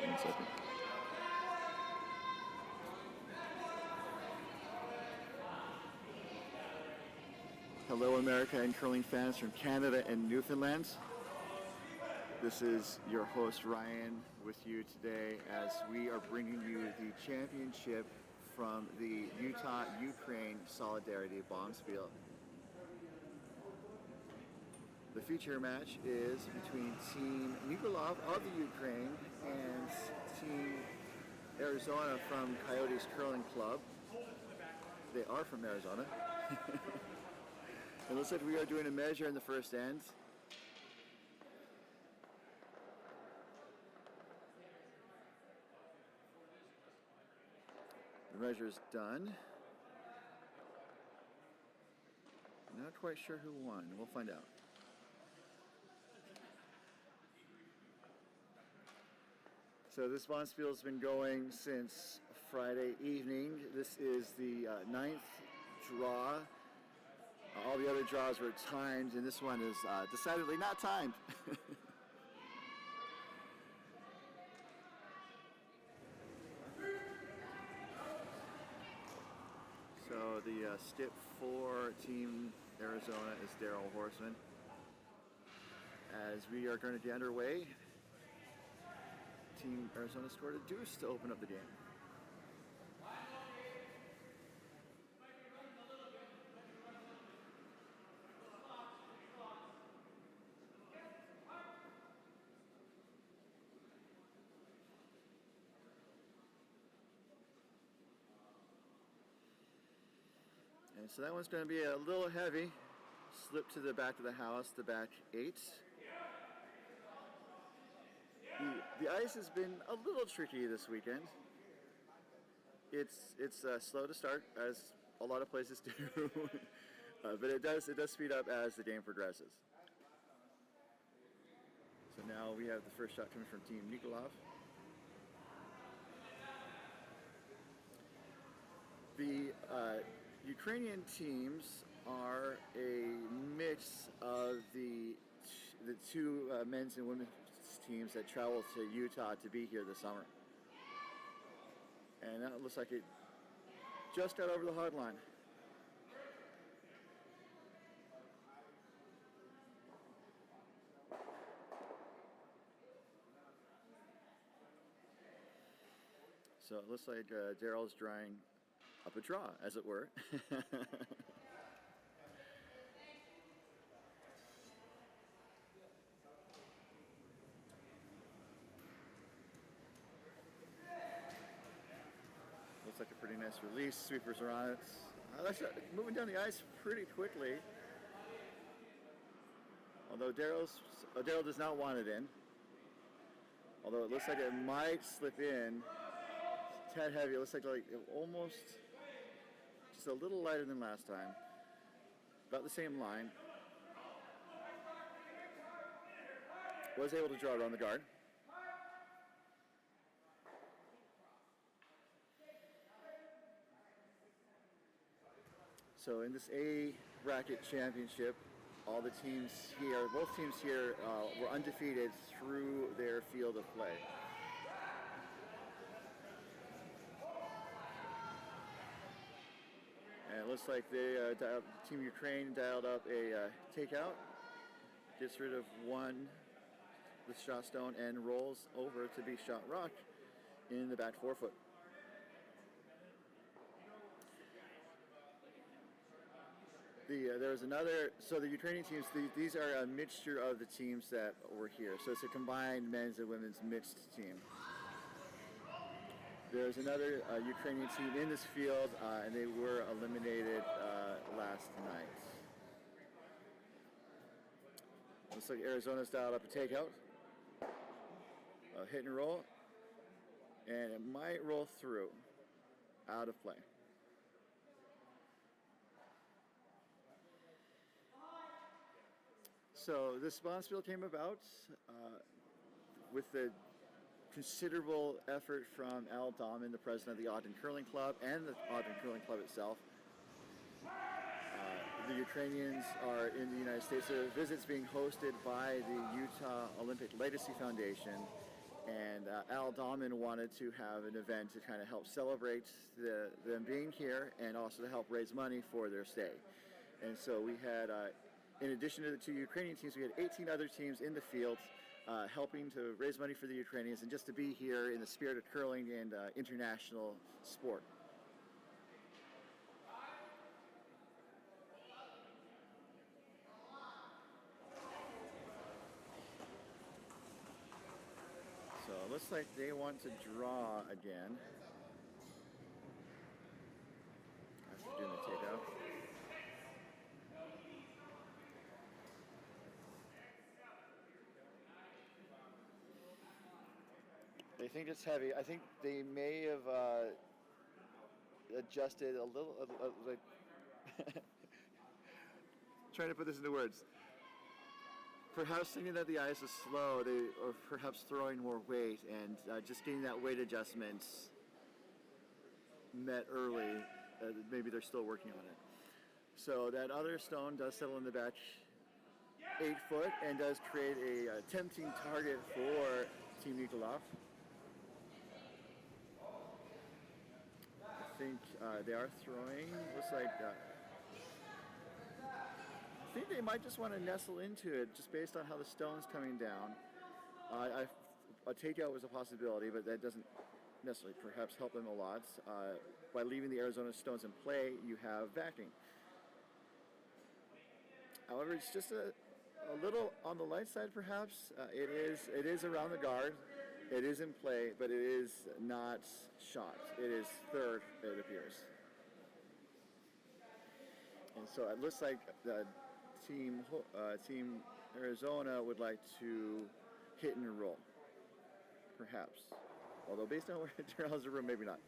One second. Hello, America and curling fans from Canada and Newfoundland. This is your host, Ryan, with you today as we are bringing you the championship from the Utah-Ukraine Solidarity Bonspiel. The feature match is between Team Nikolov of the Ukraine and Team Arizona from Coyotes Curling Club. They are from Arizona. It looks like we are doing a measure in the first end. The measure is done. I'm not quite sure who won. We'll find out. So this Bonspiel has been going since Friday evening. This is the ninth draw. All the other draws were timed, and this one is decidedly not timed. So the stip for Team Arizona is Daryl Horseman. As we are going to get underway, Team Arizona scored a deuce to open up the game. And so that one's going to be a little heavy. Slip to the back of the house, the back 8. The ice has been a little tricky this weekend. It's slow to start, as a lot of places do, but it does speed up as the game progresses. So now we have the first shot coming from Team Nikolov. The Ukrainian teams are a mix of the two men's and women's teams that travel to Utah to be here this summer. And that looks like it just got over the hard line. So it looks like Daryl's drawing up a draw, as it were. Looks like a pretty nice release. Sweepers are on it. That's moving down the ice pretty quickly. Although Daryl does not want it in. Although it looks like it might slip in. It's a tad heavy. It looks like almost just a little lighter than last time. About the same line. Was able to draw it on the guard. So in this A bracket championship, all the teams here, both teams here, were undefeated through their field of play. And it looks like they Team Ukraine dialed up a takeout, gets rid of one with shot stone, and rolls over to be shot rock in the back 4 foot. There's another, so the Ukrainian teams, these are a mixture of the teams that were here. So it's a combined men's and women's mixed team. There's another Ukrainian team in this field, and they were eliminated last night. Looks like Arizona's dialed up a takeout. Hit and roll. And it might roll through. Out of play. So this Bonspiel came about with the considerable effort from Al Dahman, the president of the Ogden Curling Club, and the Ogden Curling Club itself. The Ukrainians are in the United States. The visit's being hosted by the Utah Olympic Legacy Foundation And Al Dahman wanted to have an event to kind of help celebrate them being here and also to help raise money for their stay. And so we had, in addition to the 2 Ukrainian teams, we had 18 other teams in the field helping to raise money for the Ukrainians and just to be here in the spirit of curling and international sport. So it looks like they want to draw again. After doing the takeout. They think it's heavy. I think they may have adjusted a little, like trying to put this into words. Perhaps thinking that the ice is slow, or perhaps throwing more weight and just getting that weight adjustment met early. Maybe they're still working on it. So that other stone does settle in the back 8 foot and does create a tempting target for Team Nikolov. I think they are throwing. Looks like I think they might just want to nestle into it just based on how the stone's coming down. A takeout was a possibility, but that doesn't necessarily perhaps help them a lot. By leaving the Arizona stones in play, you have backing. However, it's just a little on the light side, perhaps. It is around the guard. It is in play, but it is not shot. It is third, it appears. And so it looks like the team Arizona would like to hit and roll, perhaps. Although based on where Darryl has the room, maybe not.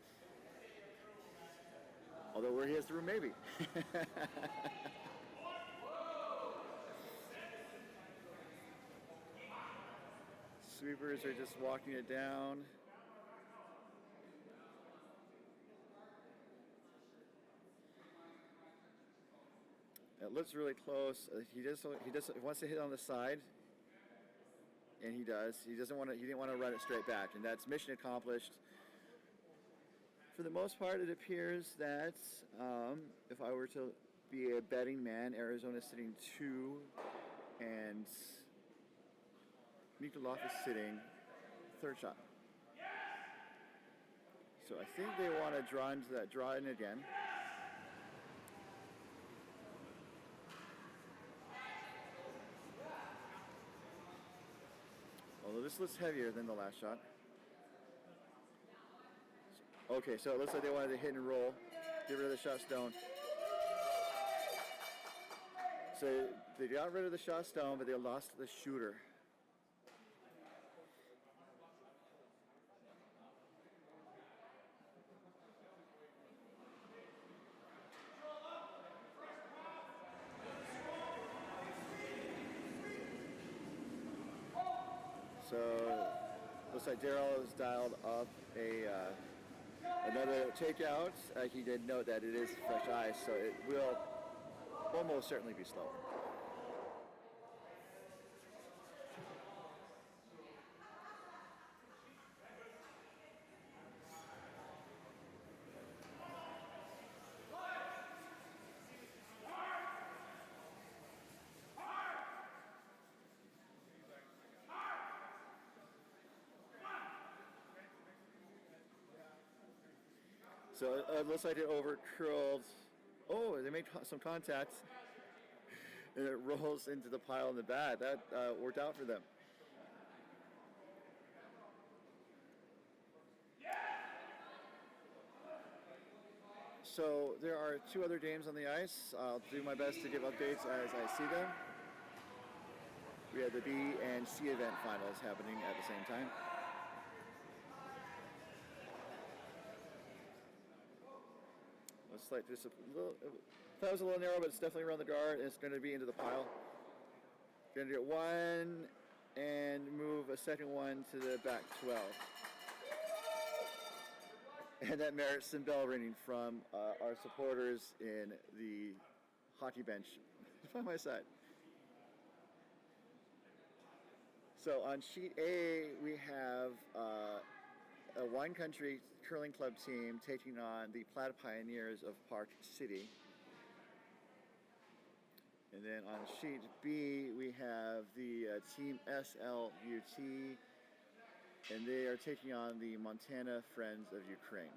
Although where he has the room, maybe. Sweepers are just walking it down. It looks really close. He wants to hit on the side, and he does. He didn't want to run it straight back, and that's mission accomplished. For the most part, it appears that if I were to be a betting man, Arizona is sitting 2, and Nikolov is sitting third shot. So I think they want to draw into that draw in again. Although this looks heavier than the last shot. Okay, so it looks like they wanted to hit and roll. Get rid of the shot stone. So they got rid of the shot stone, but they lost the shooter. So looks like Darryl has dialed up another takeout. He did note that it is fresh ice, so it will almost certainly be slower. So it looks like it over-curled. Oh, they made some contact. And it rolls into the pile in the back. That worked out for them. So there are 2 other games on the ice. I'll do my best to give updates as I see them. We have the B and C event finals happening at the same time. Looks like just a little, that was a little narrow, but it's definitely around the guard, and it's going to be into the pile. Going to get one and move a second one to the back 12. And that merits some bell ringing from our supporters in the hockey bench by my side. So on sheet A, we have Wine Country Curling Club team taking on the Plaid Pioneers of Park City. And then on sheet B, we have the Team SLUT, and they are taking on the Montana Friends of Ukraine.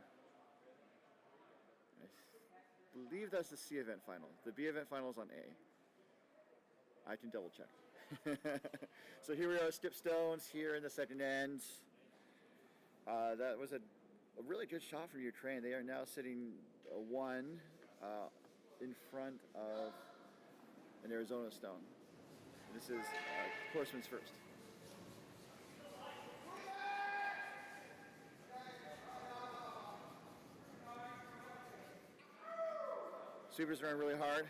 I believe that's the C event final. The B event final is on A. I can double check. So here we are, Skip Stones here in the second end. That was a really good shot from Ukraine. They are now sitting one in front of an Arizona stone. This is Horseman's first. Sweepers running really hard.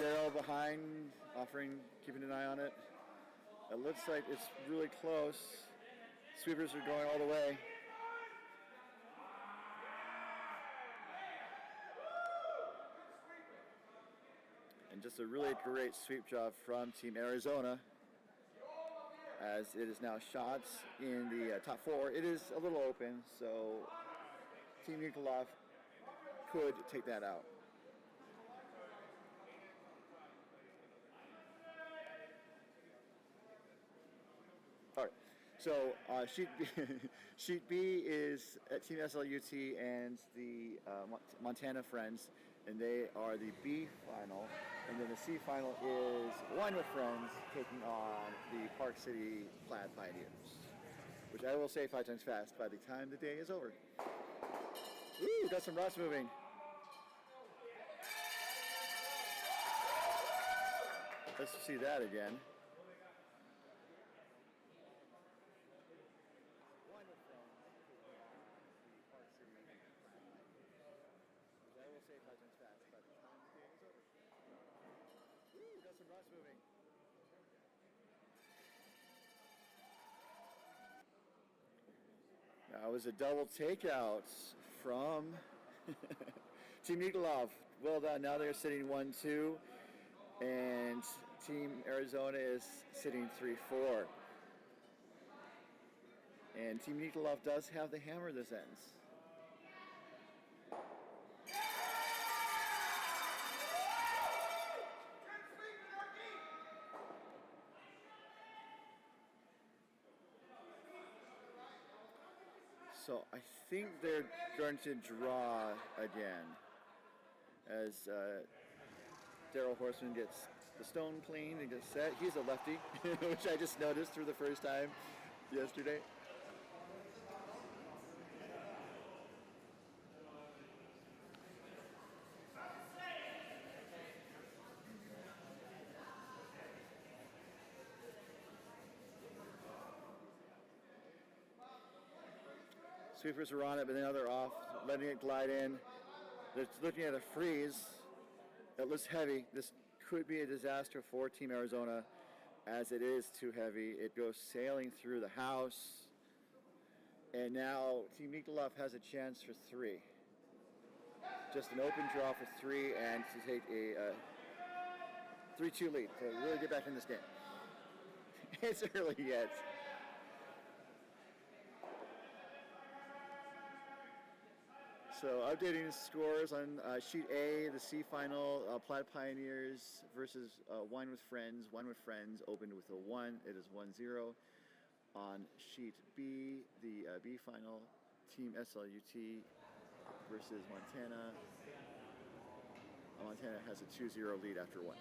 Daryl behind, keeping an eye on it. It looks like it's really close. Sweepers are going all the way. And just a really great sweep job from Team Arizona, as it is now shots in the top four. It is a little open, so Team Nikolov could take that out. All right, so sheet B is Team SLUT and the Montana Friends, and they are the B final. And then the C final is Wine with Friends taking on the Park City Plaid Pioneers, which I will say 5 times fast by the time the day is over. Ooh, got some rocks moving. Let's see that again. Wine with Friends taking on the Park City Plaid Pioneers, which I will say 5 times fast by the time the day is over. Ooh, got some rocks moving. That was a double takeout from Team Nikolov. Well done. Now they're sitting 1-2, and Team Arizona is sitting 3-4. And Team Nikolov does have the hammer this ends. So I think they're going to draw again, as Daryl Horseman gets the stone clean and gets set. He's a lefty, which I just noticed for the first time yesterday. Sweepers are on it, but now they're off, letting it glide in. They're looking at a freeze. It looks heavy. This could be a disaster for Team Arizona, as it is too heavy. It goes sailing through the house. And now Team Nikolov has a chance for 3. Just an open draw for 3 and to take a 3-2 lead to really get back in this game. It's early yet. So updating the scores on sheet A, the C final, Plaid Pioneers versus Wine with Friends. Wine with Friends opened with a 1. It is 1-0. On sheet B, the B final, Team SLUT versus Montana. Montana has a 2-0 lead after 1.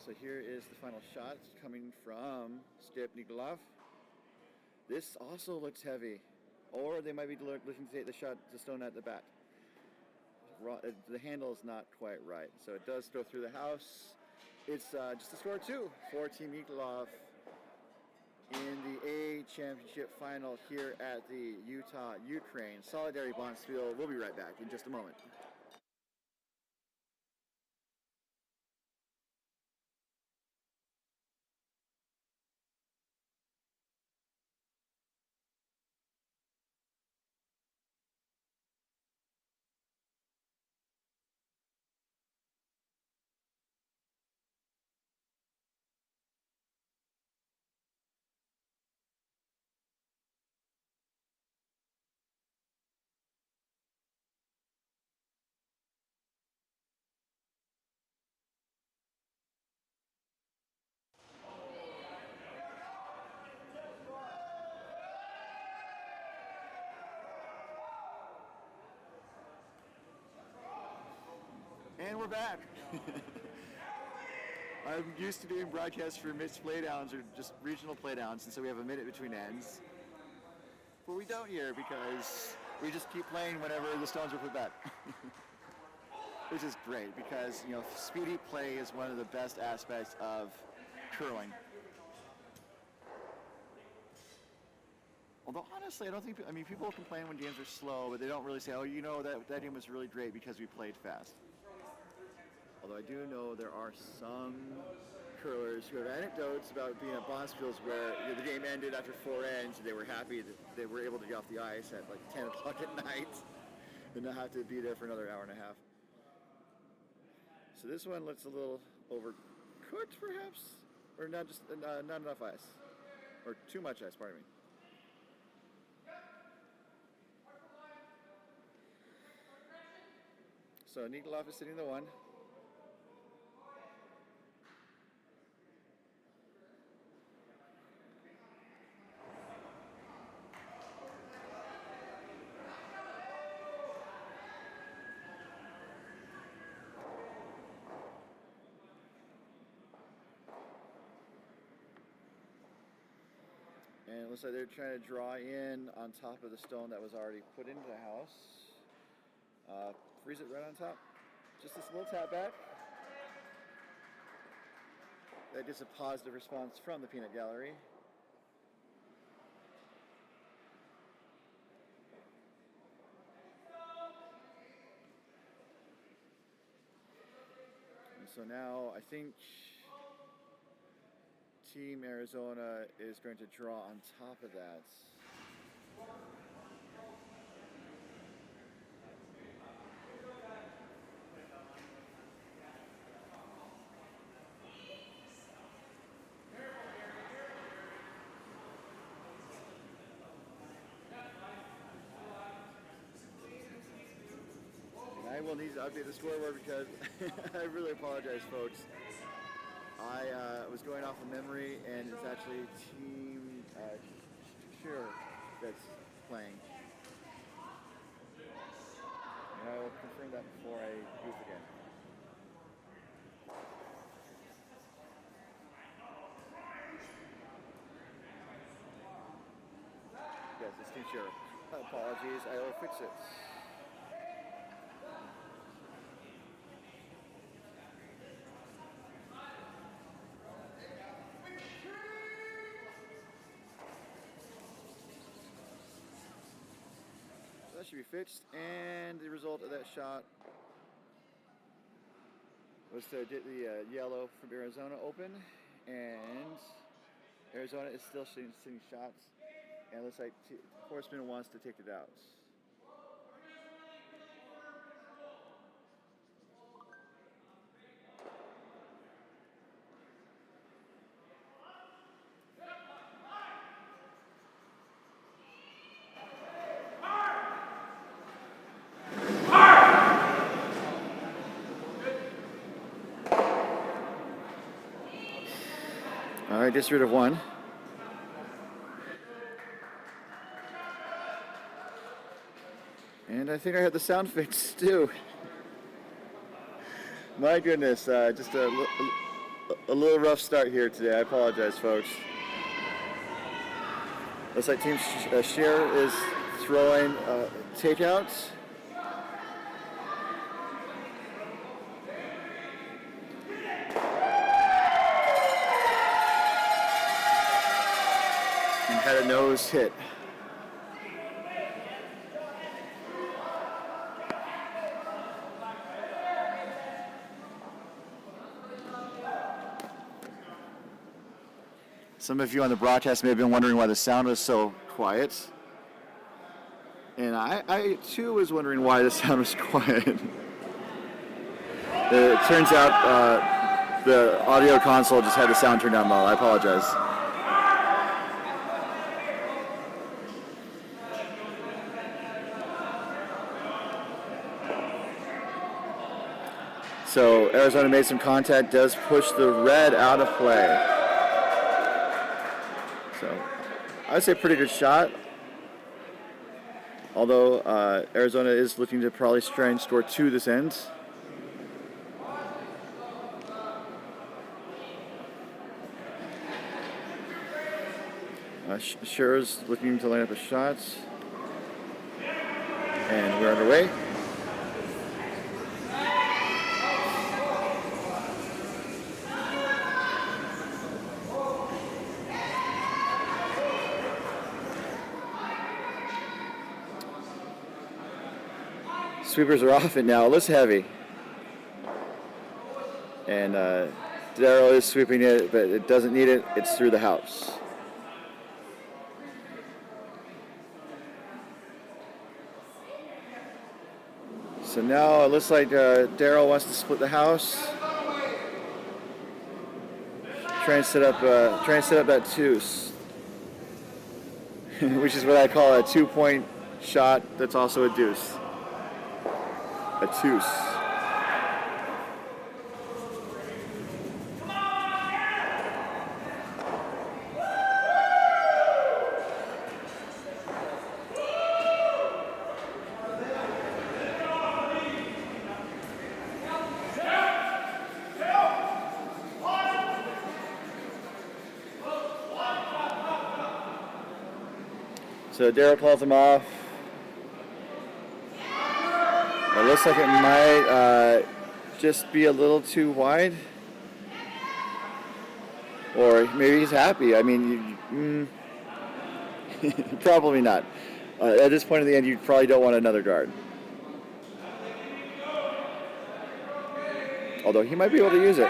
So here is the final shot coming from Skip Nikolov. This also looks heavy, or they might be looking to take the shot to stone at the back. The handle is not quite right, so it does go through the house. It's just a score 2 for Team Nikolov in the A championship final here at the Utah-Ukraine Solidarity Bonspiel. We'll be right back in just a moment. we're back. I'm used to doing broadcasts for mixed playdowns or just regional playdowns, and so we have a minute between ends. But we don't here because we just keep playing whenever the stones are put back. Which is great because, you know, speedy play is one of the best aspects of curling. Although honestly, I don't think, I mean, people complain when games are slow, but they don't really say, oh, you know, that game was really great because we played fast. Although I do know there are some curlers who have anecdotes about being at Bonspiels where, you know, the game ended after 4 ends and they were happy that they were able to get off the ice at like 10 o'clock at night and not have to be there for another hour and a half. So this one looks a little overcooked perhaps, or not enough ice, or too much ice, pardon me. So Nikolov is sitting the one. And it looks like they're trying to draw in on top of the stone that was already put into the house. Freeze it right on top. Just this little tap back. That gets a positive response from the peanut gallery. And so now I think Team Arizona is going to draw on top of that. I will need to update the scoreboard because I really apologize, folks. I was going off of memory, and it's actually Team Shchur that's playing. And I will confirm that before I goof again. Yes, it's Team Shchur. Apologies, I will fix it. That should be fixed, and the result of that shot was to get the yellow from Arizona open, and Arizona is still shooting shots, and it looks like Horseman wants to take it out. All right, gets rid of one. And I think I had the sound fixed too. My goodness, just a little rough start here today. I apologize, folks. Looks like Team Shchur is throwing takeouts. And had a nose hit. Some of you on the broadcast may have been wondering why the sound was so quiet. And I too was wondering why the sound was quiet. It turns out the audio console just had the sound turned down low. I apologize. So Arizona made some contact, does push the red out of play. So I'd say pretty good shot. Although Arizona is looking to probably try and score two this end. Shchur's looking to line up his shots. And we're underway. Sweepers are off it now. It looks heavy. And Darryl is sweeping it, but it doesn't need it. It's through the house. So now it looks like Darryl wants to split the house. Try and set up that deuce, which is what I call a 2-point shot. That's also a deuce. A deuce. So Darryl calls him off. It looks like it might just be a little too wide. Or maybe he's happy. I mean, probably not. At this point in the end, you probably don't want another guard. Although he might be able to use it.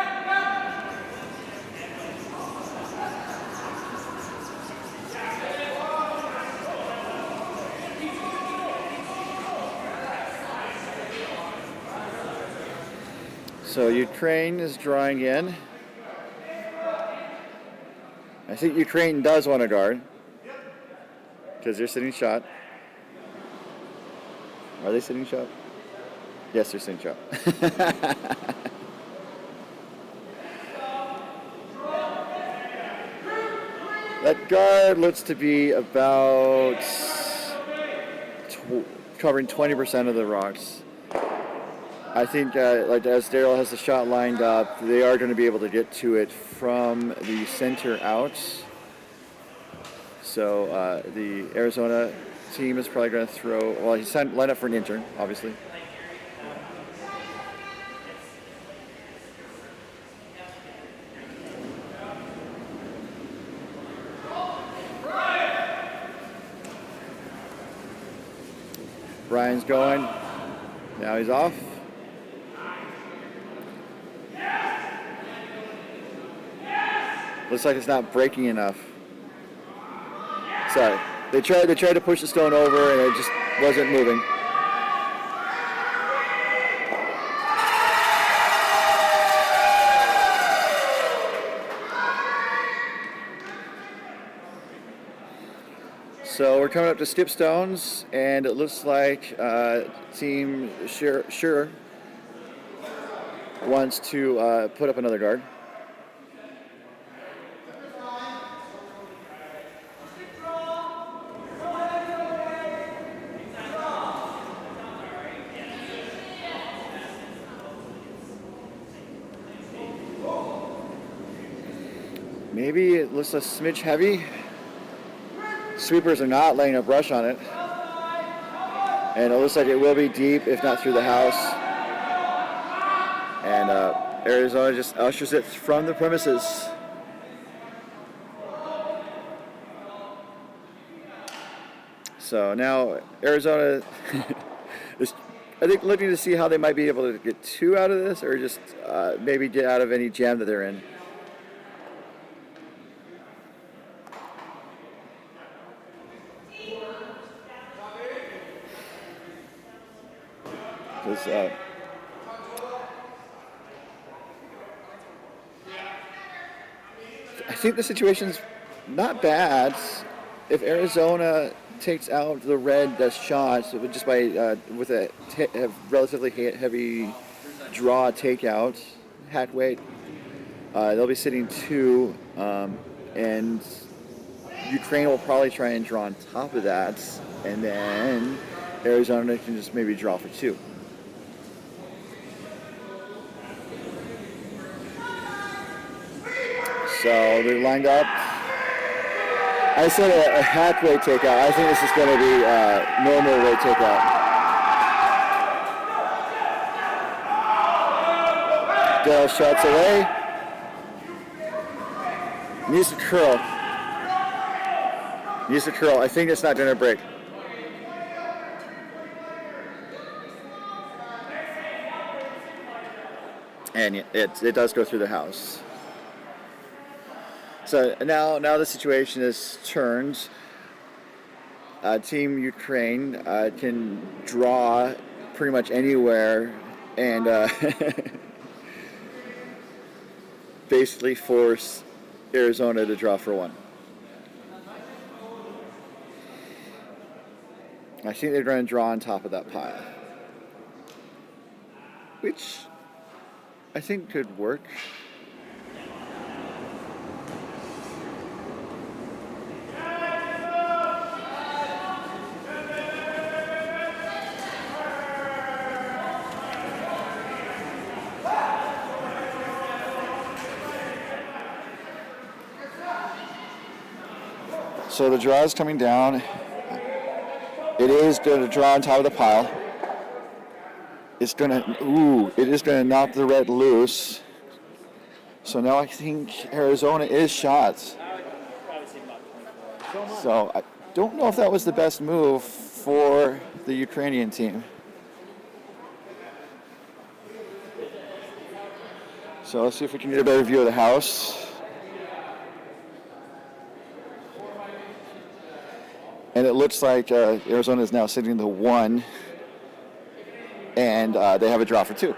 So Ukraine is drawing in. I think Ukraine does want to guard because they're sitting shot. Are they sitting shot? Yes, they're sitting shot. That guard looks to be about covering 20% of the rocks. I think like as Darryl has the shot lined up, they are going to be able to get to it from the center out. So the Arizona team is probably going to throw, well, he's lined up for an intern, obviously. Brian's going. Now he's off. Looks like it's not breaking enough. Sorry. They tried to push the stone over and it just wasn't moving. So we're coming up to skip stones, and it looks like Team Shchur wants to put up another guard. Maybe it looks a smidge heavy. Sweepers are not laying a brush on it. And it looks like it will be deep, if not through the house. And Arizona just ushers it from the premises. So now Arizona is, I think, looking to see how they might be able to get two out of this, or just maybe get out of any jam that they're in. I think the situation's not bad. If Arizona takes out the red that's shot, so just by with a relatively heavy draw takeout, hack weight, they'll be sitting 2, and Ukraine will probably try and draw on top of that, and then Arizona can just maybe draw for 2. So they're lined up. I said a hack rate takeout. I think this is going to be normal rate takeout. Dale shots away. Needs to curl. Needs to curl. I think it's not going to break. And it does go through the house. So now the situation is turned. Team Ukraine can draw pretty much anywhere and basically force Arizona to draw for one. I think they're going to draw on top of that pile, which I think could work. So the draw is coming down. It is going to draw on top of the pile. It is going to knock the red loose. So now I think Arizona is shot. So I don't know if that was the best move for the Ukrainian team. So let's see if we can get a better view of the house. And it looks like Arizona is now sitting the 1, and they have a draw for 2.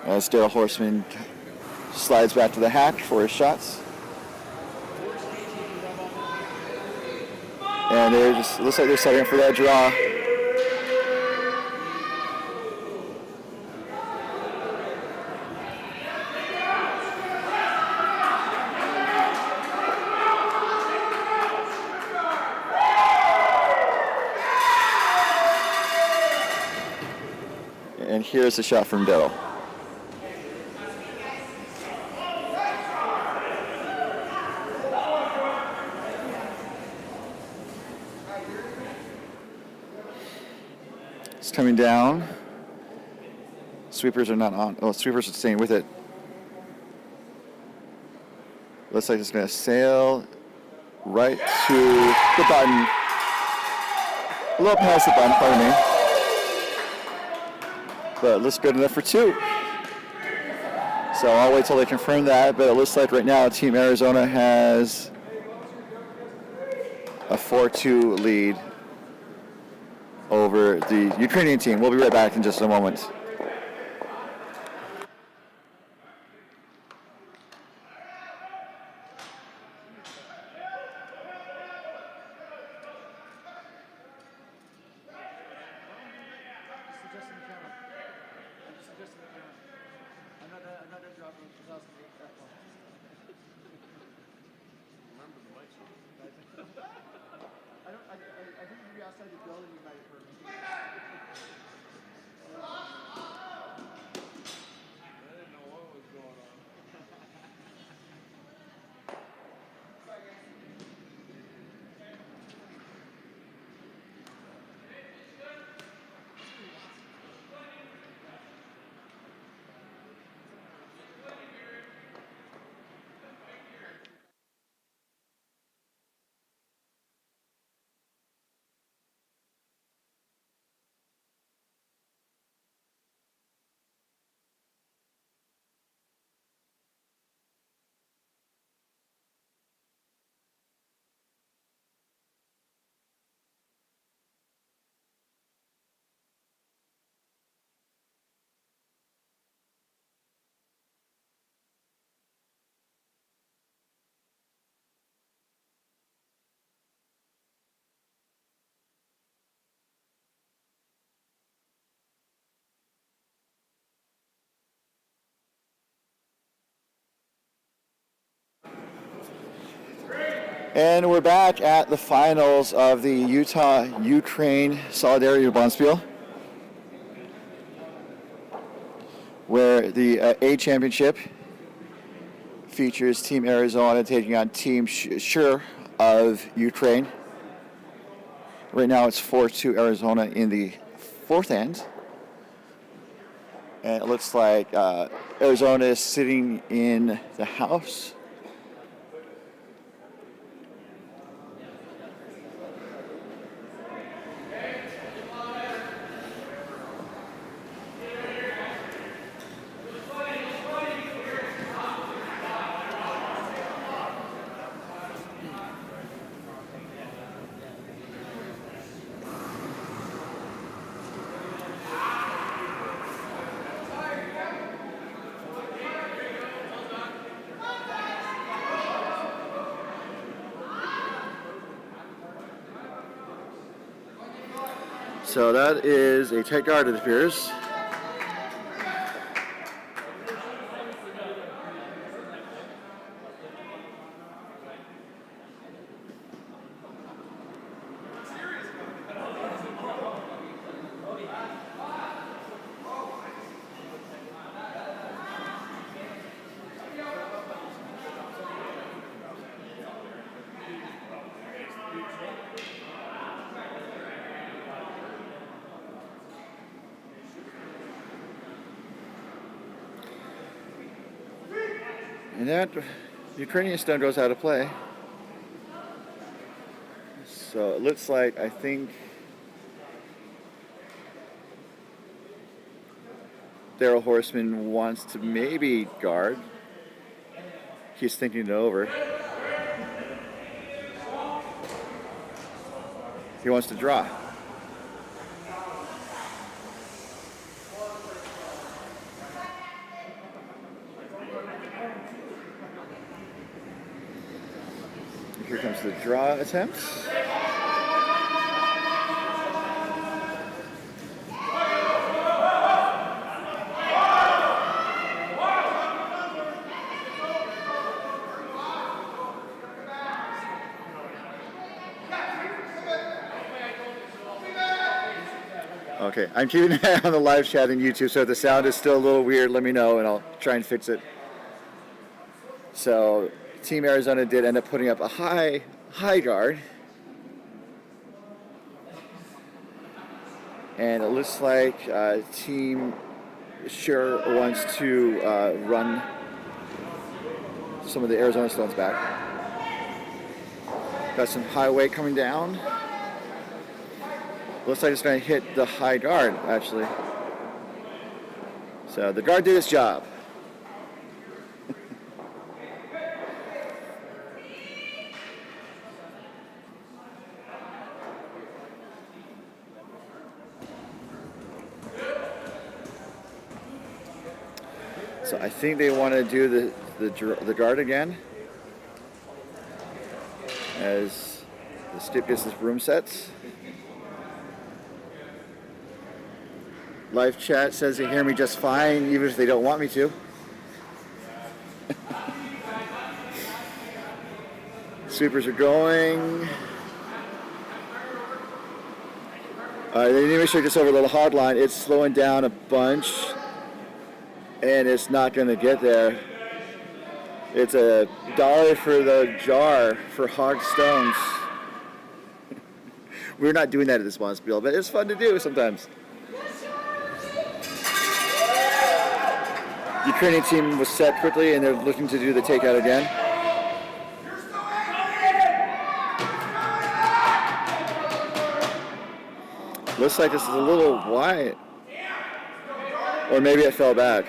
As Daryl Horseman slides back to the hack for his shots. And it just looks like they're setting up for that draw. And here's a shot from Daryl. It's coming down. Sweepers are not on. Oh, sweepers are staying with it. Looks like it's going to sail right to the button. A little past the button, pardon me. But it looks good enough for 2. So I'll wait till they confirm that. But it looks like right now Team Arizona has a 4-2 lead over the Ukrainian team. We'll be right back in just a moment. And we're back at the finals of the Utah-Ukraine Solidarity Bonspiel. where the A championship features Team Arizona taking on Team Shchur of Ukraine. Right now it's 4-2 Arizona in the fourth end. And it looks like Arizona is sitting in the house. So that is a tight guard, it appears. And that Ukrainian stone goes out of play. So it looks like, I think, Daryl Horseman wants to maybe guard. He's thinking it over. He wants to draw. Here comes the draw attempt. Okay, I'm keeping an eye on the live chat on YouTube, so if the sound is still a little weird, let me know and I'll try and fix it. So, Team Arizona did end up putting up a high guard. And it looks like Team Shchur wants to run some of the Arizona stones back. Got some high weight coming down. Looks like it's going to hit the high guard, actually. So the guard did its job. So I think they want to do the guard again, as the Stip gets his room sets. Live chat says they hear me just fine, even if they don't want me to. Sweepers are going. They need to make sure it gets over the hard line. It's slowing down a bunch, and it's not going to get there. It's $1 for the jar for hog stones. We're not doing that at this Bonspiel, but it's fun to do sometimes. The Ukrainian team was set quickly, and they're looking to do the takeout again. Looks like this is a little wide. Or maybe it fell back.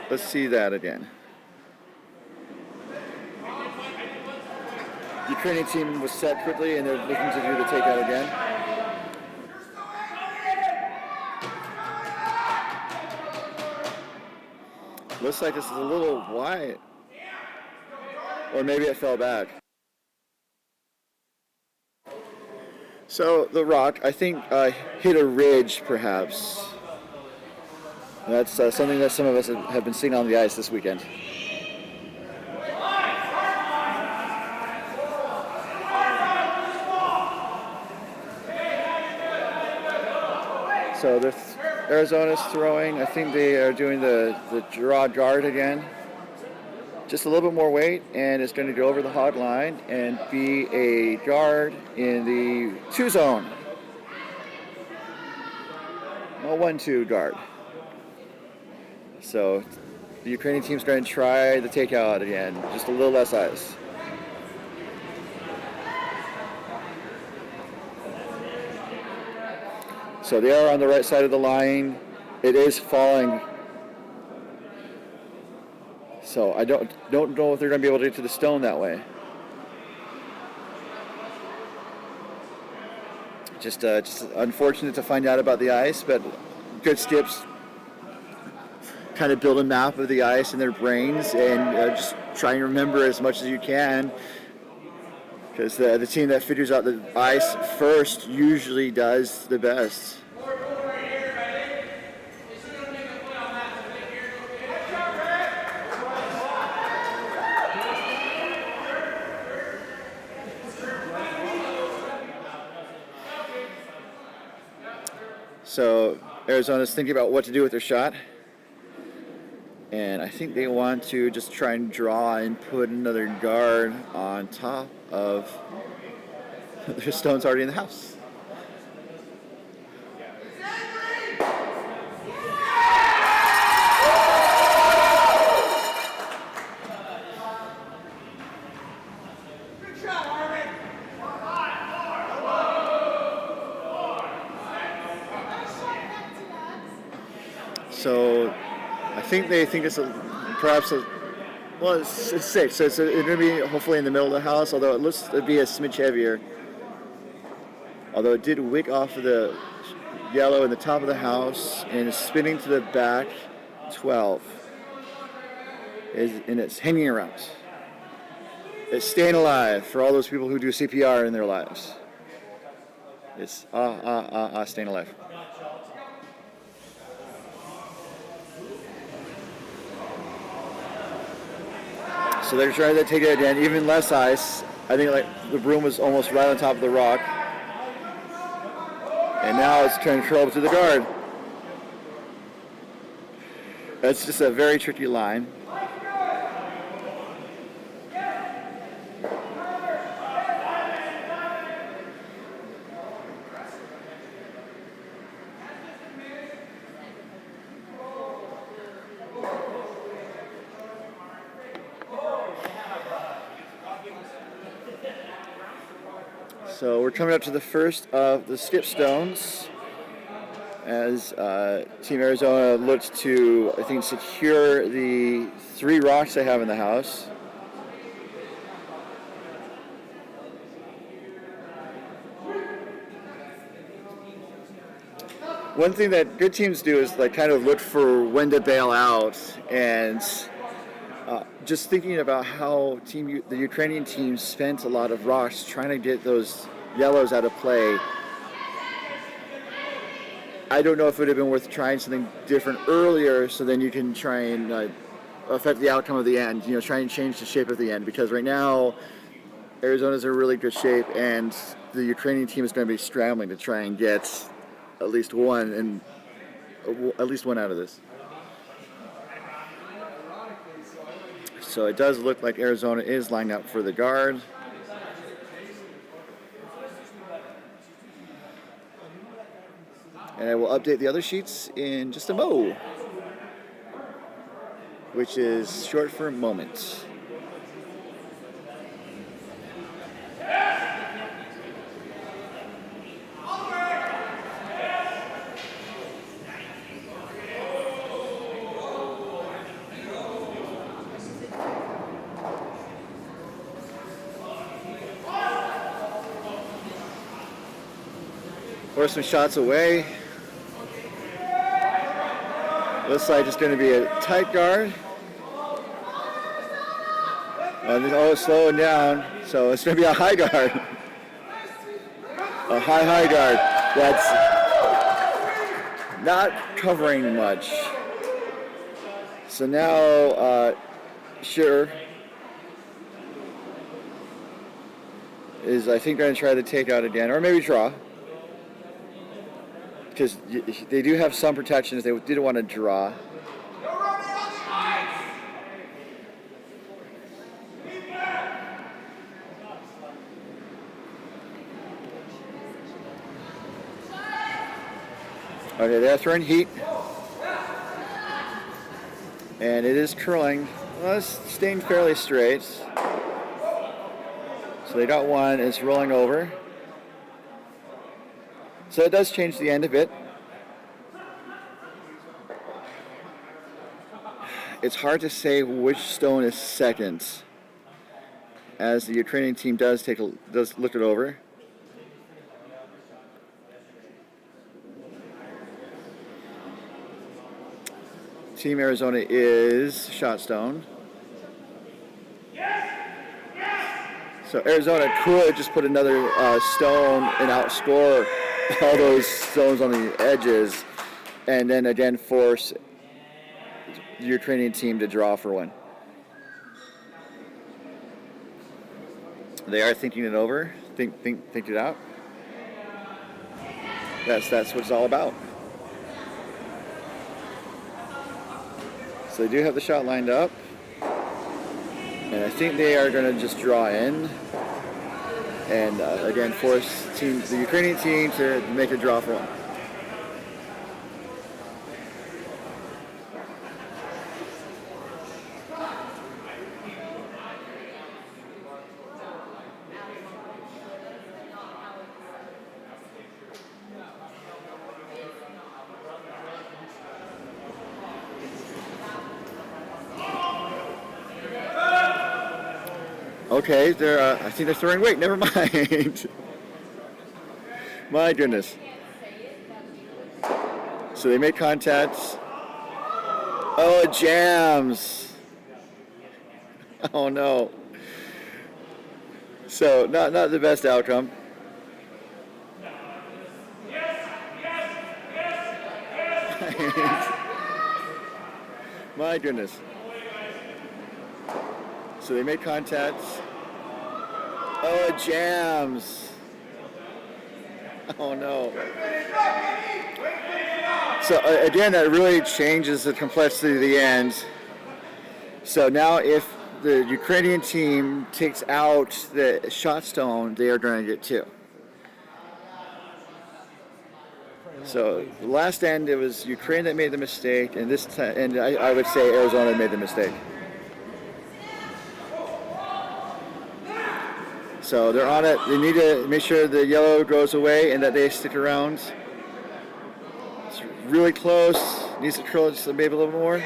Let's see that again. The Ukrainian team was set quickly, and they're looking to do the takeout again. Looks like this is a little wide. Or maybe it fell back. So the rock, I think, hit a ridge, perhaps. That's something that some of us have been seeing on the ice this weekend. So Arizona's throwing. I think they are doing the draw guard again. Just a little bit more weight, and it's going to go over the hot line and be a guard in the 2 zone. A 1-2 guard. So the Ukrainian team's going to try the takeout again, just a little less ice. So they are on the right side of the line. It is falling. So I don't know if they're going to be able to get to the stone that way. Just unfortunate to find out about the ice, but good skips kind of build a map of the ice in their brains and just try and remember as much as you can, because the team that figures out the ice first usually does the best. So Arizona's thinking about what to do with their shot. And I think they want to just try and draw and put another guard on top of their stones already in the house. So I think they think it's it's 6, so it's going to be hopefully in the middle of the house, although it looks to be a smidge heavier. Although it did wick off of the yellow in the top of the house and is spinning to the back 12. And it's hanging around. It's staying alive for all those people who do CPR in their lives. It's staying alive. So they're trying to take it again, even less ice. I think like the broom was almost right on top of the rock. And now it's trying to curl up to the guard. That's just a very tricky line. So we're coming up to the first of the skip stones as Team Arizona looks to, I think, secure the 3 rocks they have in the house. One thing that good teams do is like kind of look for when to bail out, and just thinking about how the Ukrainian team spent a lot of rocks trying to get those yellows out of play. I don't know if it would have been worth trying something different earlier, so then you can try and affect the outcome of the end. You know, try and change the shape of the end, because right now Arizona's in really good shape, and the Ukrainian team is going to be scrambling to try and get at least one out of this. So it does look like Arizona is lining up for the guard. And I will update the other sheets in just a mo, which is short for moment. We're some shots away. Looks like it's going to be a tight guard. It's slowing down, so it's going to be a high guard. A high guard. That's not covering much. So now, Shchur is, I think, going to try to take out again, or maybe draw. because they do have some protections. They didn't want to draw. Okay, they're throwing heat. And it is curling. Well, it's staying fairly straight. So they got one. It's rolling over. So it does change the end a bit. It's hard to say which stone is second, as the Ukrainian team does look it over. Team Arizona is shot stone. So Arizona could just put another stone and outscore all those stones on the edges, and then again force the Ukrainian team to draw for one. They are thinking it over, think it out. That's what it's all about. So they do have the shot lined up, and I think they are going to just draw in, and again force the Ukrainian team to make a draw for one. Okay, I think they're throwing weight. Never mind. My goodness. So they made contact. Oh, it jams. Oh no. So not the best outcome. My goodness. So they made contact. Oh, it jams. Oh no. So again, that really changes the complexity of the end. So now if the Ukrainian team takes out the shot stone, they are going to get two. So the last end, it was Ukraine that made the mistake, and this time, and I would say Arizona made the mistake. So they're on it. They need to make sure the yellow goes away and that they stick around. It's really close. Needs to curl just maybe a little more.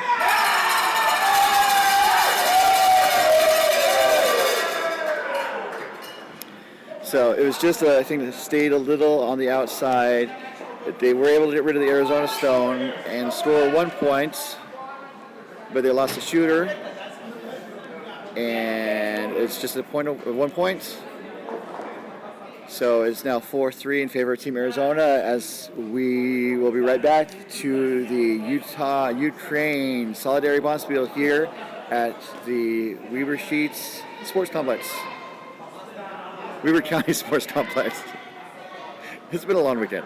So it was just, I think, it stayed a little on the outside. They were able to get rid of the Arizona stone and score 1 point, but they lost the shooter. And it's just a point of 1 point. So it's now 4-3 in favor of Team Arizona, as we will be right back to the Utah-Ukraine Solidarity Bonspiel here at the Weber Sheets Sports Complex. Weber County Sports Complex. It's been a long weekend.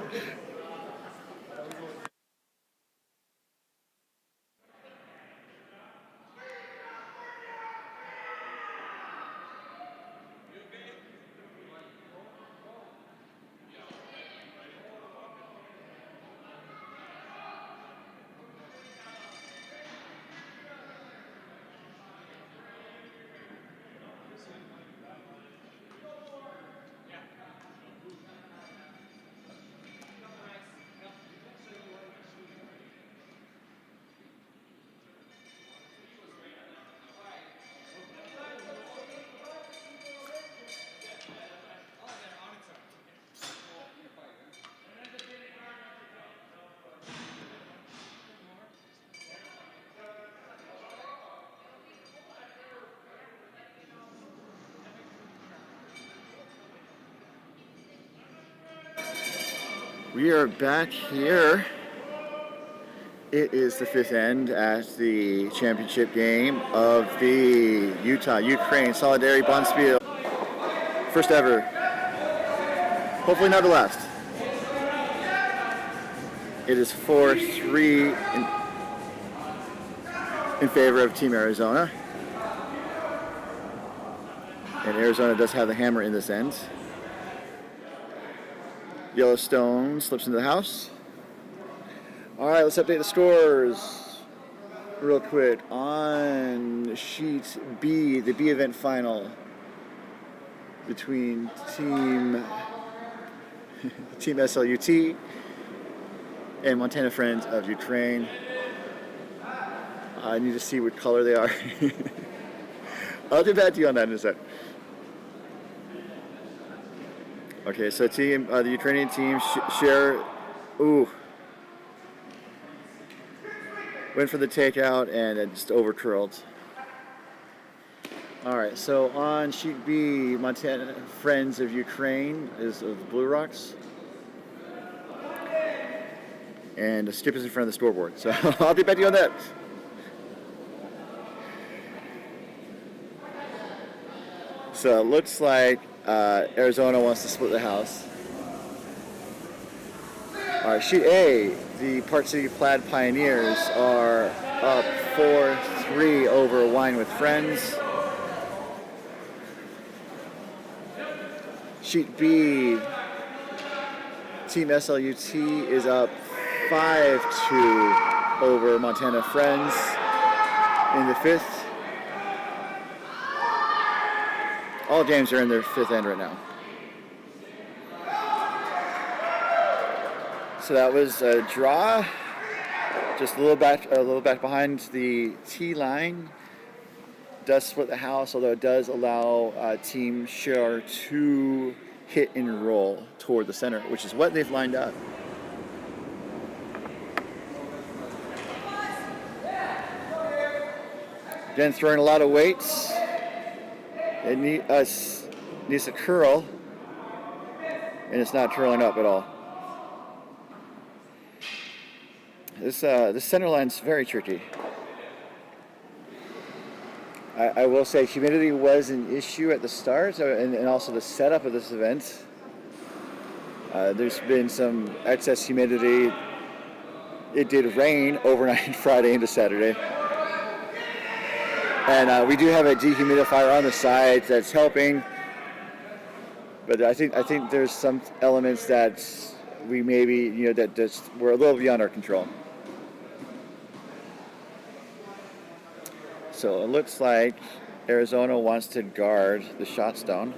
We are back here. It is the fifth end at the championship game of the Utah-Ukraine Solidarity Bonspiel. First ever. Hopefully not the last. It is 4-3 in favor of Team Arizona. And Arizona does have the hammer in this end. Yellowstone slips into the house. All right, let's update the scores real quick. On sheet B, the B event final between Team SLUT and Montana Friends of Ukraine. I need to see what color they are. I'll get back to you on that in a sec. Okay, so the Ukrainian team share. Ooh. Went for the takeout and it just overcurled. All right, so on sheet B, Montana Friends of Ukraine is the Blue Rocks. And Skip is in front of the scoreboard, so I'll get back to you on that. So it looks like Arizona wants to split the house. All right, sheet A, the Park City Plaid Pioneers are up 4-3 over Wine with Friends. Sheet B, Team SLUT is up 5-2 over Montana Friends in the fifth. All games are in their fifth end right now. So that was a draw, just a little back behind the T line. Does split the house, although it does allow Team Shchur to hit and roll toward the center, which is what they've lined up. Again, throwing a lot of weights. It needs to curl, and it's not curling up at all. This center line's very tricky. I will say humidity was an issue at the start, and also the setup of this event. There's been some excess humidity. It did rain overnight Friday into Saturday. And we do have a dehumidifier on the side that's helping. But I think there's some elements that we maybe, that just were a little beyond our control. So it looks like Arizona wants to guard the shot stone.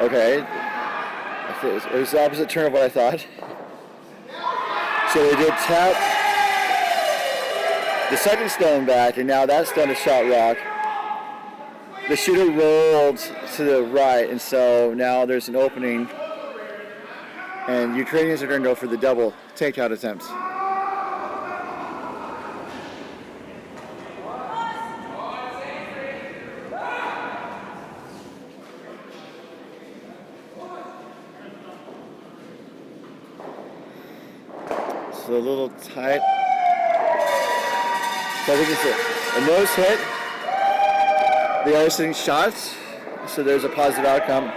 Okay, it was the opposite turn of what I thought. So they did tap the second stone back, and now that stone is shot rock. The shooter rolled to the right, and so now there's an opening, and Ukrainians are going to go for the double takeout attempt. So a little tight. So I think it's a nose hit. They are sitting shots, so there's a positive outcome.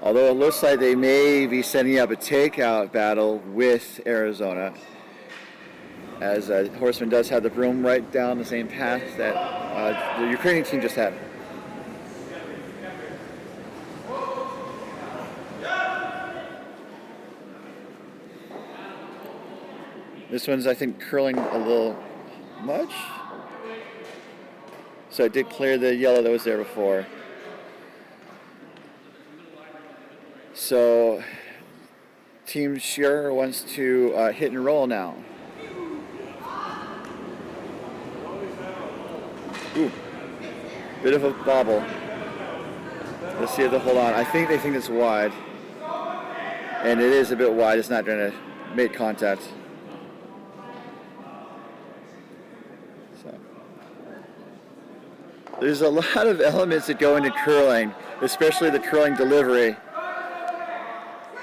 Although it looks like they may be setting up a takeout battle with Arizona, as Horseman does have the broom right down the same path that the Ukrainian team just had. This one's, I think, curling a little much. So I did clear the yellow that was there before. So Team Shchur wants to hit and roll now. Ooh, bit of a bobble. Let's see if they'll hold on. I think they think it's wide. And it is a bit wide. It's not going to make contact. There's a lot of elements that go into curling, especially the curling delivery.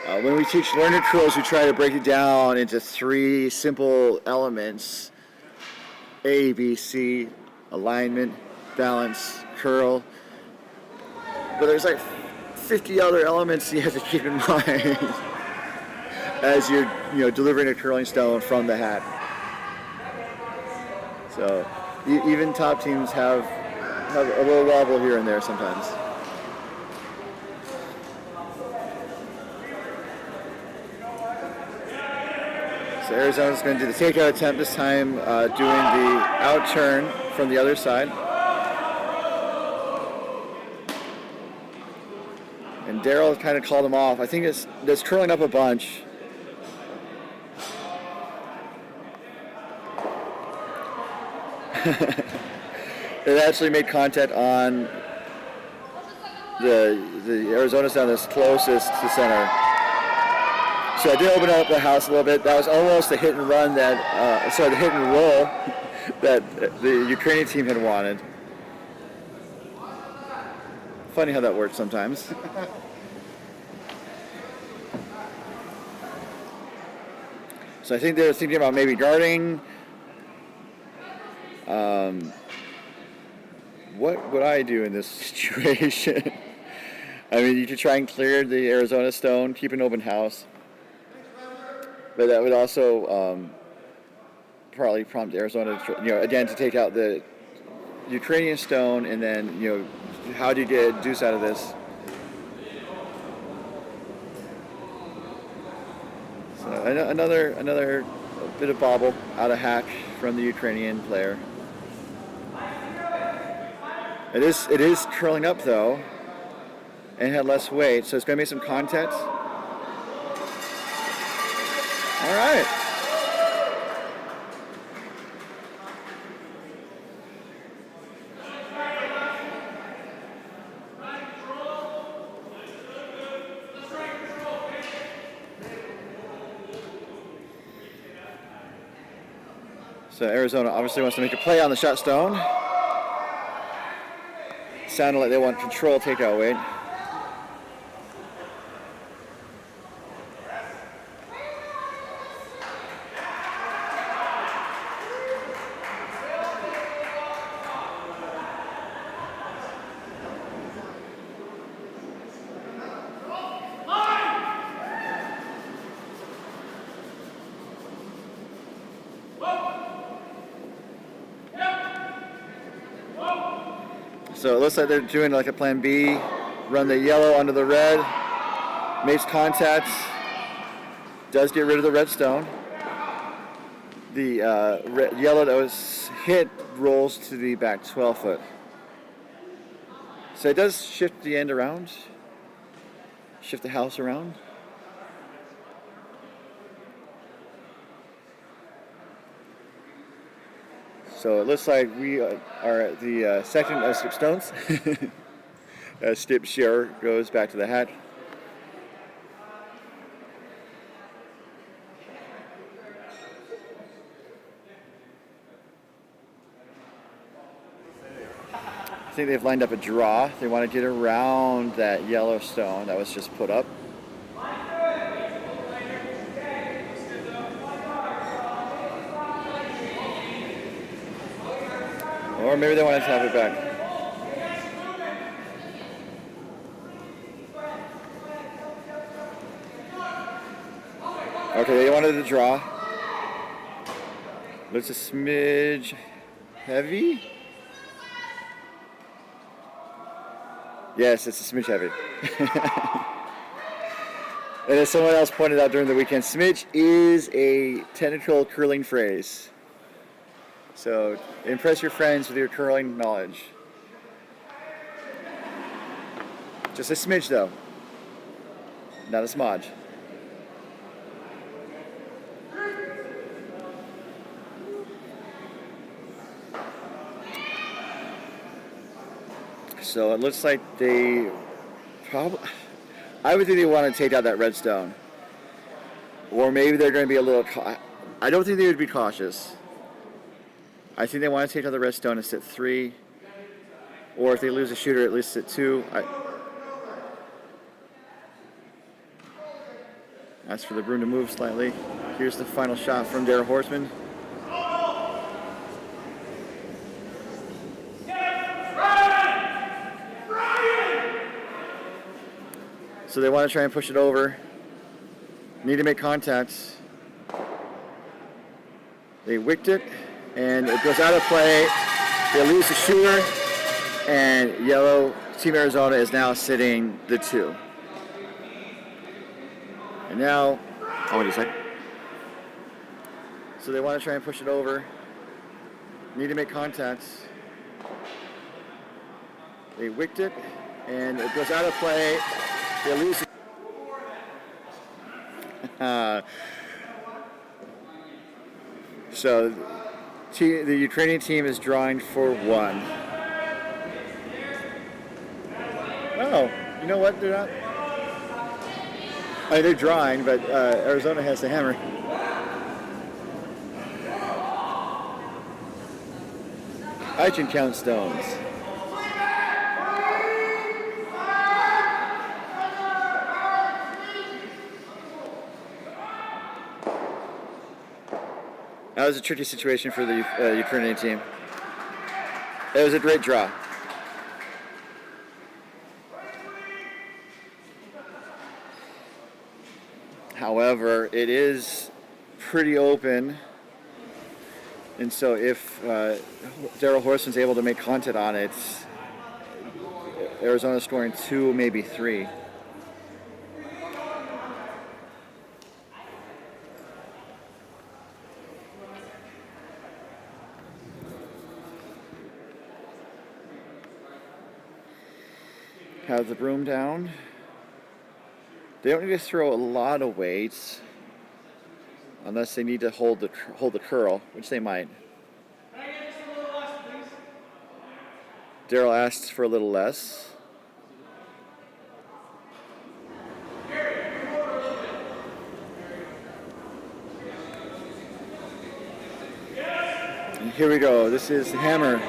When we teach learner curls, we try to break it down into 3 simple elements: A, B, C, alignment, balance, curl. But there's like 50 other elements you have to keep in mind as you're delivering a curling stone from the hat. So even top teams have a little wobble here and there sometimes. So Arizona's going to do the takeout attempt this time, doing the out turn from the other side. And Daryl kind of called him off. I think it's curling up a bunch. It actually made contact on the Arizona stone that's closest to center. So I did open up the house a little bit. That was almost the hit and run the hit and roll that the Ukrainian team had wanted. Funny how that works sometimes. So I think they're thinking about maybe guarding. What would I do in this situation? I mean, you could try and clear the Arizona stone, keep an open house. But that would also probably prompt Arizona, again, to take out the Ukrainian stone, and then, how do you get a deuce out of this? So another bit of bobble out of hack from the Ukrainian player. It is curling up though, and had less weight, so it's going to make some contact. All right. So Arizona obviously wants to make a play on the shot stone. Sounded like they want control takeout weight. So it looks like they're doing like a plan B, run the yellow onto the red, makes contact, does get rid of the red stone. The yellow that was hit rolls to the back 12 foot. So it does shift the end around, shift the house around. So it looks like we are at the second of 6 stones. Shchur goes back to the hat. I think they've lined up a draw. They want to get around that yellow stone that was just put up. Or maybe they want to have it back. Okay, they wanted to draw. Looks a smidge heavy. Yes, it's a smidge heavy. And as someone else pointed out during the weekend, smidge is a technical curling phrase. So impress your friends with your curling knowledge. Just a smidge though, not a smudge. So it looks like they probably, I would think they want to take out that red stone. Or maybe they're going to be a little, I don't think they would be cautious. I think they want to take out the red stone and sit 3 or if they lose a shooter, at least at 2. As for the broom to move slightly, here's the final shot from Darrell Horseman. So they want to try and push it over. Need to make contact. They wicked it, and it goes out of play. They lose the shooter, and yellow Team Arizona is now sitting the 2. And now, wait a second. So they want to try and push it over. Need to make contact. They wicked it, and it goes out of play. They lose. So the Ukrainian team is drawing for 1. Oh, you know what? They're not. They're drawing, but Arizona has the hammer. I can count stones. That was a tricky situation for the Ukrainian team. It was a great draw. However, it is pretty open, and so if Darrell Horseman's able to make contact on it, Arizona's scoring 2, maybe 3. Have the broom down. They don't need to throw a lot of weights, unless they need to hold the curl, which they might. Can I get just a little less, please? Darrell asks for a little less. And here we go. This is the hammer.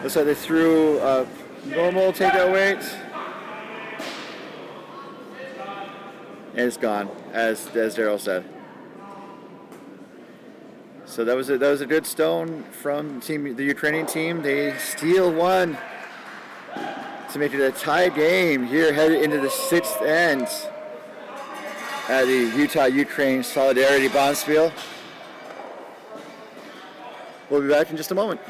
Looks like they threw normal takeout weight, and it's gone, as Darrell said. So that was a good stone from the Ukrainian team. They steal 1 to make it a tie game here, headed into the 6th end at the Utah-Ukraine Solidarity Bonspiel. We'll be back in just a moment.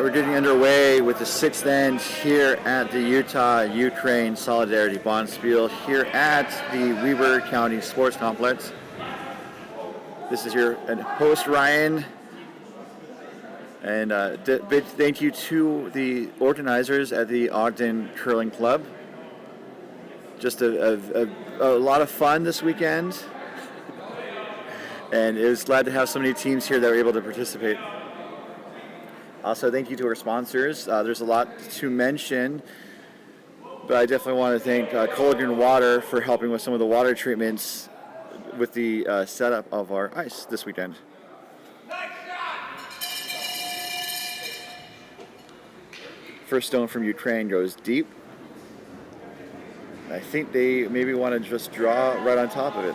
We're getting underway with the 6th end here at the Utah-Ukraine Solidarity Bonspiel here at the Weber County Sports Complex. This is your host, Ryan, and big thank you to the organizers at the Ogden Curling Club. Just a lot of fun this weekend, and it was glad to have so many teams here that were able to participate. Also, thank you to our sponsors. There's a lot to mention, but I definitely want to thank Colgan Water for helping with some of the water treatments with the setup of our ice this weekend. First stone from Ukraine goes deep. I think they maybe want to just draw right on top of it.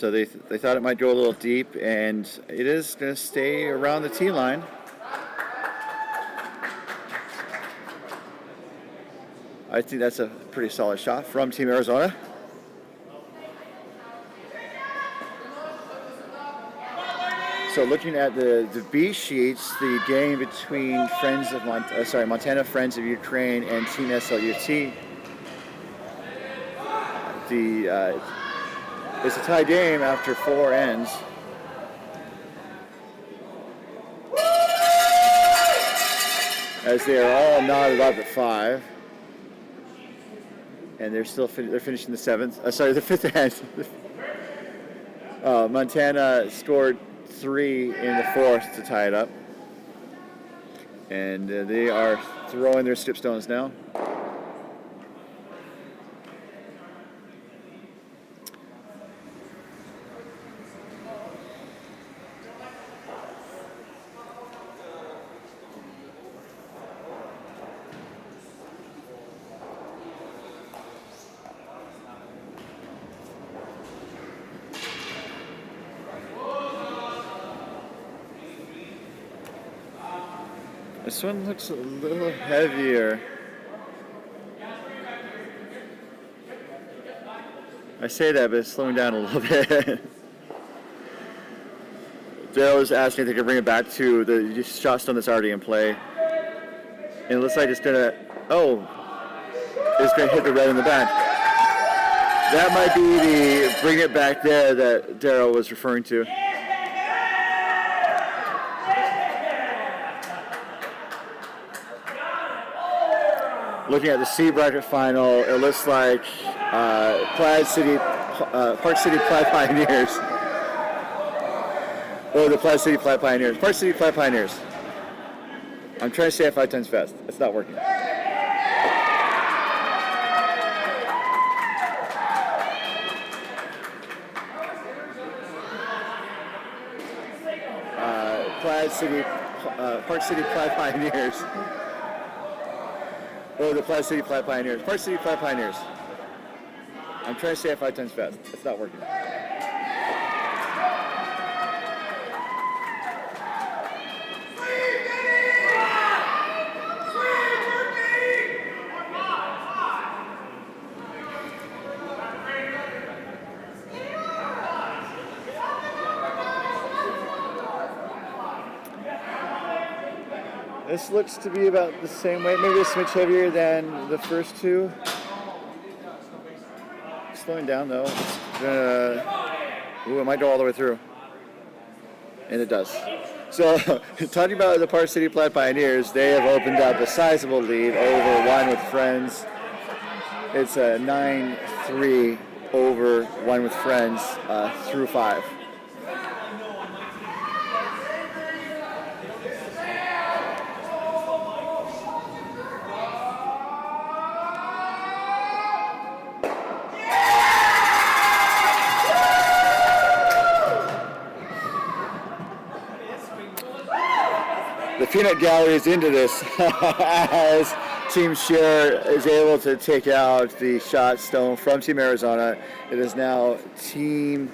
So they thought it might go a little deep, and it is going to stay around the tee line. I think that's a pretty solid shot from Team Arizona. So looking at the B sheets, the game between Montana Friends of Ukraine and Team SLUT. It's a tie game after 4 ends. As they are all knotted up at 5. And they're finishing the 7th. The 5th end. Montana scored 3 in the 4th to tie it up. And they are throwing their skipstones now. This one looks a little heavier. I say that, but it's slowing down a little bit. Daryl was asking if they could bring it back to the shot stone that's already in play. And it looks like it's gonna hit the red in the back. That might be the bring it back there that Daryl was referring to. Looking at the C bracket final, it looks like Park City Plaid Pioneers, or the Plaid City Plaid Pioneers. Park City Plaid Pioneers. I'm trying to say it 5 times fast. It's not working. Park City Plaid Pioneers. Or the Plaid City Plaid Pioneers. Park City Plaid Pioneers. I'm trying to say it 5 times fast. It's not working. This looks to be about the same weight, maybe a smidge heavier than the first two. Slowing down though. It might go all the way through. And it does. So, talking about the Park City Plaid Pioneers, they have opened up a sizable lead over Wine with Friends. It's a 9-3 over Wine with Friends through 5. The peanut gallery is into this as Team Shchur is able to take out the shot stone from Team Arizona. It is now Team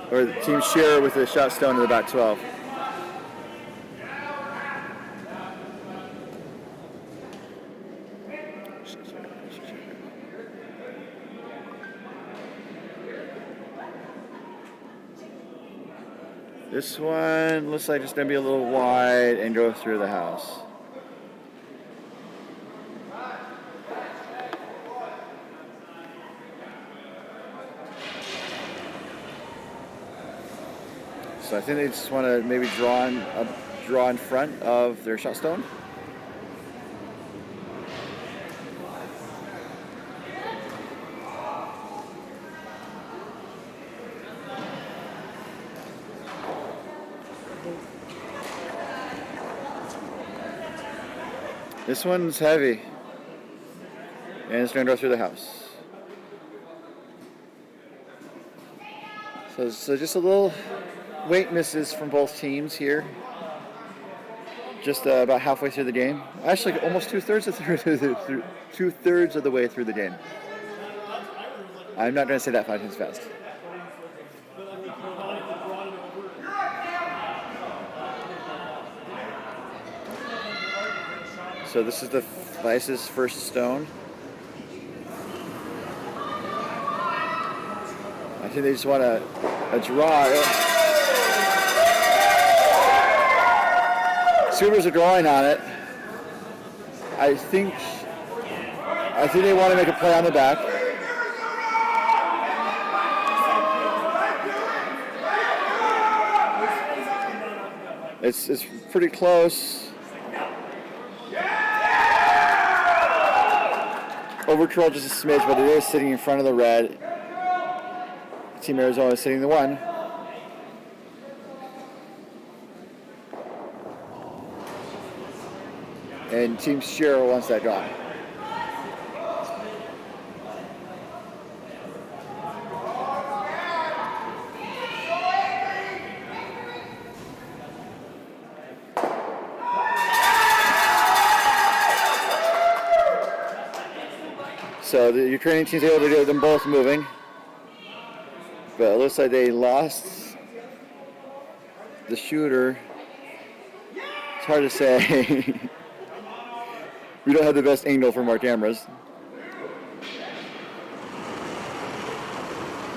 Shchur with the shot stone in the back 12. This one looks like it's going to be a little wide and go through the house. So I think they just want to maybe draw in front of their shot stone. This one's heavy, and it's going to go through the house. So just a little weight misses from both teams here. Just about halfway through the game. Actually, almost two-thirds of the way through the game. I'm not going to say that 5 times fast. So this is the Vice's first stone. I think they just want a draw. Supers are drawing on it. I think they want to make a play on the back. It's pretty close. Overcurl just a smidge, but it is sitting in front of the red. Team Arizona is sitting the 1. And Team Shchur wants that draw. So the Ukrainian team's able to get them both moving. But it looks like they lost the shooter. It's hard to say. We don't have the best angle from our cameras.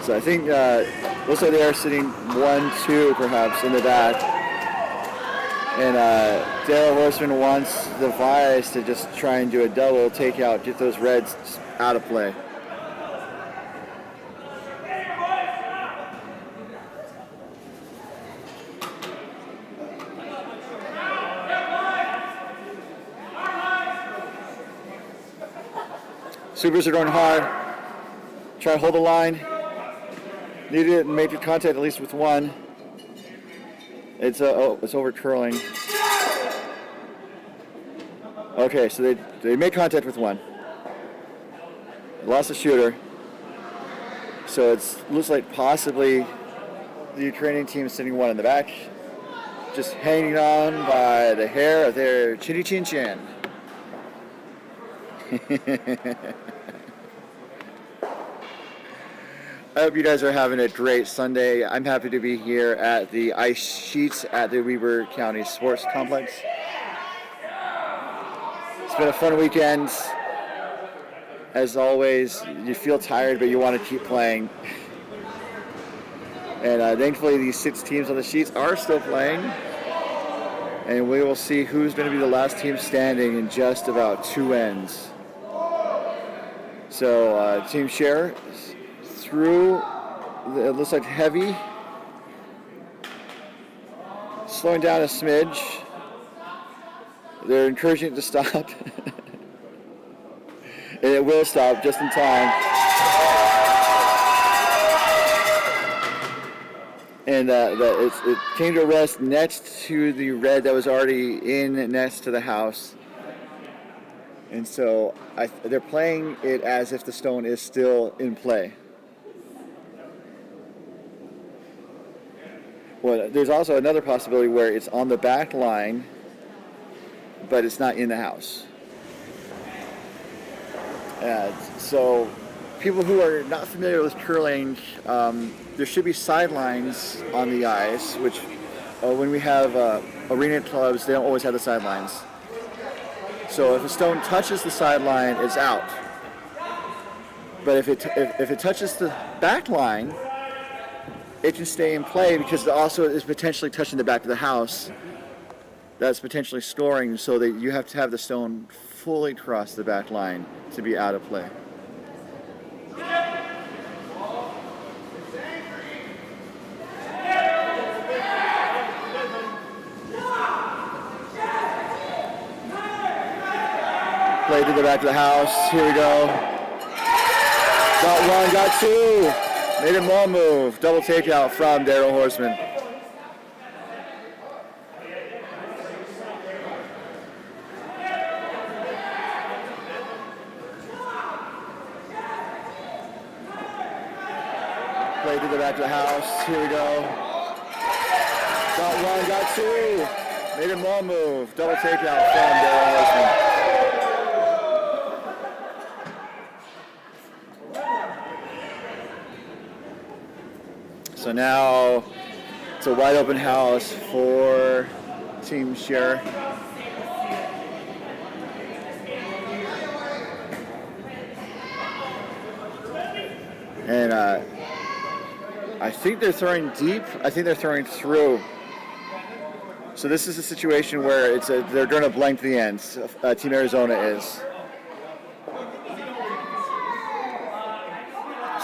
So I think looks like they are sitting 1-2 perhaps in the back. And Daryl Horseman wants the Vice to just try and do a double takeout, get those reds out of play. Supers are going hard. Try to hold the line. Needed it and made contact at least with 1. It's over curling. Okay, so they made contact with 1. Lost the shooter. So it looks like possibly the Ukrainian team is sitting 1 in the back, just hanging on by the hair of their chinny chin chin. I hope you guys are having a great Sunday. I'm happy to be here at the ice sheets at the Weber County Sports Complex. It's been a fun weekend. As always, you feel tired, but you want to keep playing. And thankfully, these 6 teams on the sheets are still playing. And we will see who's going to be the last team standing in just about 2 ends. So, Team Shchur through, it looks like heavy. Slowing down a smidge. They're encouraging it to stop. And it will stop just in time. And it came to rest next to the red that was already in next to the house. And so they're playing it as if the stone is still in play. Well, there's also another possibility where it's on the back line, but it's not in the house. So people who are not familiar with curling, there should be sidelines on the ice, which when we have arena clubs, they don't always have the sidelines. So if a stone touches the sideline, it's out. But if it touches the back line, it can stay in play because it also is potentially touching the back of the house. That's potentially scoring, so that you have to have the stone fully cross the back line to be out of play. Play to the back of the house. Here we go. Got 1, got 2. Made a more move. Double takeout from Daryl Horseman. Play to the back of the house. Here we go. Got 1, got 2. Made a more move. Double takeout from Daryl Horseman. So now it's a wide open house for Team Shchur. And I think they're throwing deep. I think they're throwing through. So this is a situation where they're going to blank the ends. Team Arizona is.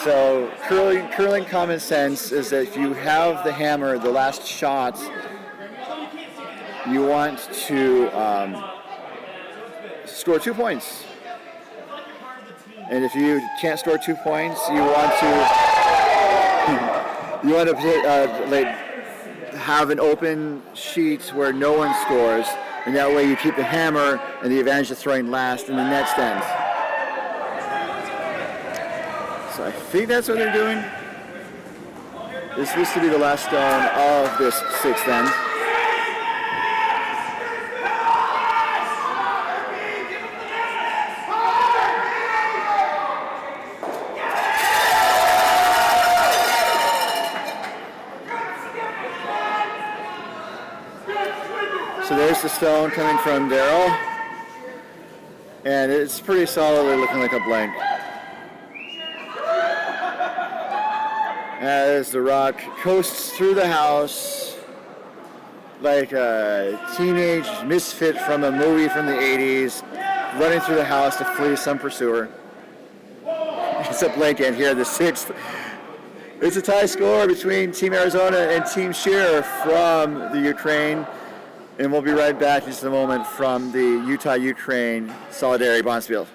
So curling common sense is that if you have the hammer, the last shot, you want to score 2 points. And if you can't score 2 points, you want to have an open sheet where no one scores, and that way you keep the hammer and the advantage of throwing last in the next end. So I think that's what they're doing. This used to be the last stone of this sixth end. So there's the stone coming from Darryl, and it's pretty solidly looking like a blank. As the rock coasts through the house like a teenage misfit from a movie from the 80s, running through the house to flee some pursuer. It's a blank end here, the sixth. It's a tie score between Team Arizona and Team Shchur from the Ukraine. And we'll be right back in just a moment from the Utah-Ukraine Solidarity Bonspiel.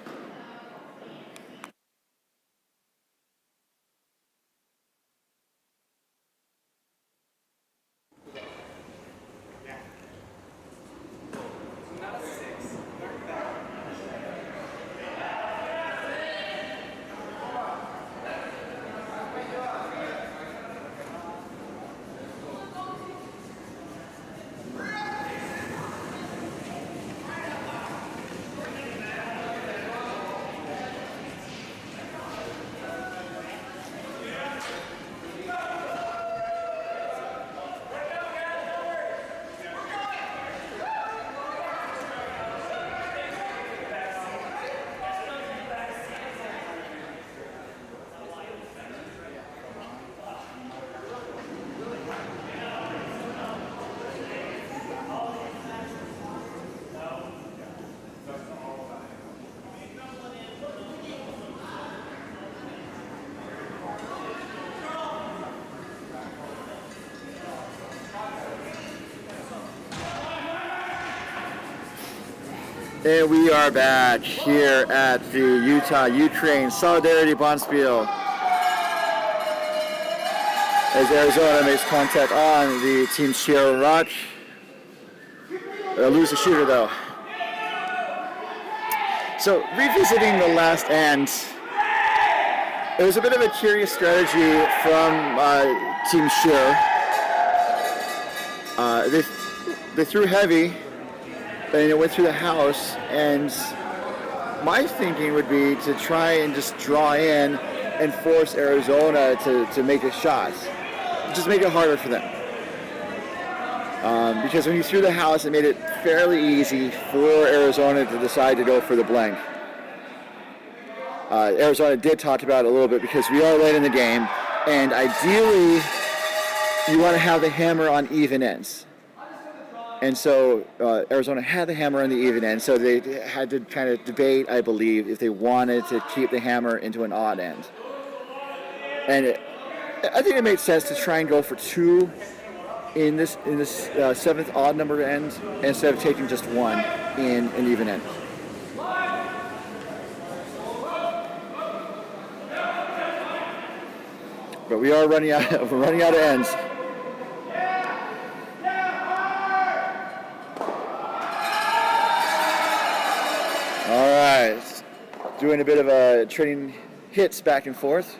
And we are back here at the Utah-Ukraine Solidarity Bonspiel as Arizona makes contact on the Team Shchur rock. Lose the shooter though. So revisiting the last end, it was a bit of a curious strategy from Team Shchur. They threw heavy, and it went through the house, and my thinking would be to try and just draw in and force Arizona to make a shot. Just make it harder for them. Because when you threw the house, it made it fairly easy for Arizona to decide to go for the blank. Arizona did talk about it a little bit because we are late in the game, and ideally you want to have the hammer on even ends. And so Arizona had the hammer on the even end, so they had to kind of debate, I believe, if they wanted to keep the hammer into an odd end. And I think it made sense to try and go for two in this seventh odd number end instead of taking just one in an even end. But we are running out of ends. All right, doing a bit of trading hits back and forth.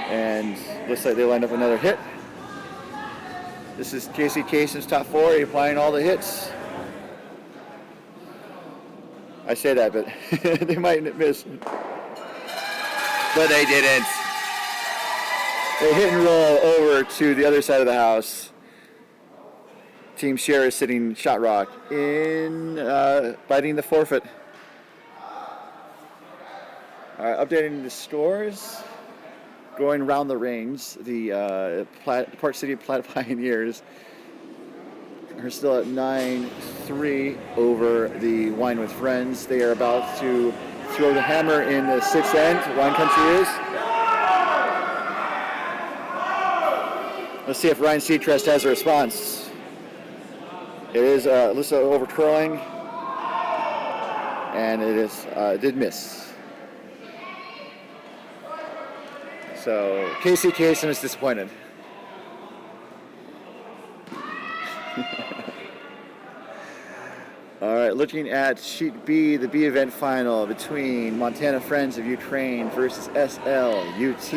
And looks like they lined up another hit. This is Casey Kasen's top four, applying all the hits. I say that, but they might miss. But they didn't. They hit and roll over to the other side of the house. Team Shchur is sitting shot rock in biting the forfeit. All right, updating the scores. Going around the range, the Park City Platte Pioneers are still at 9-3 over the Wine with Friends. They are about to throw the hammer in the sixth end. Wine Country is. Let's see if Ryan Seacrest has a response. It is Alyssa over curling, and it did miss. So Casey Kasem is disappointed. All right, looking at Sheet B, the B event final between Montana Friends of Ukraine versus SLUT.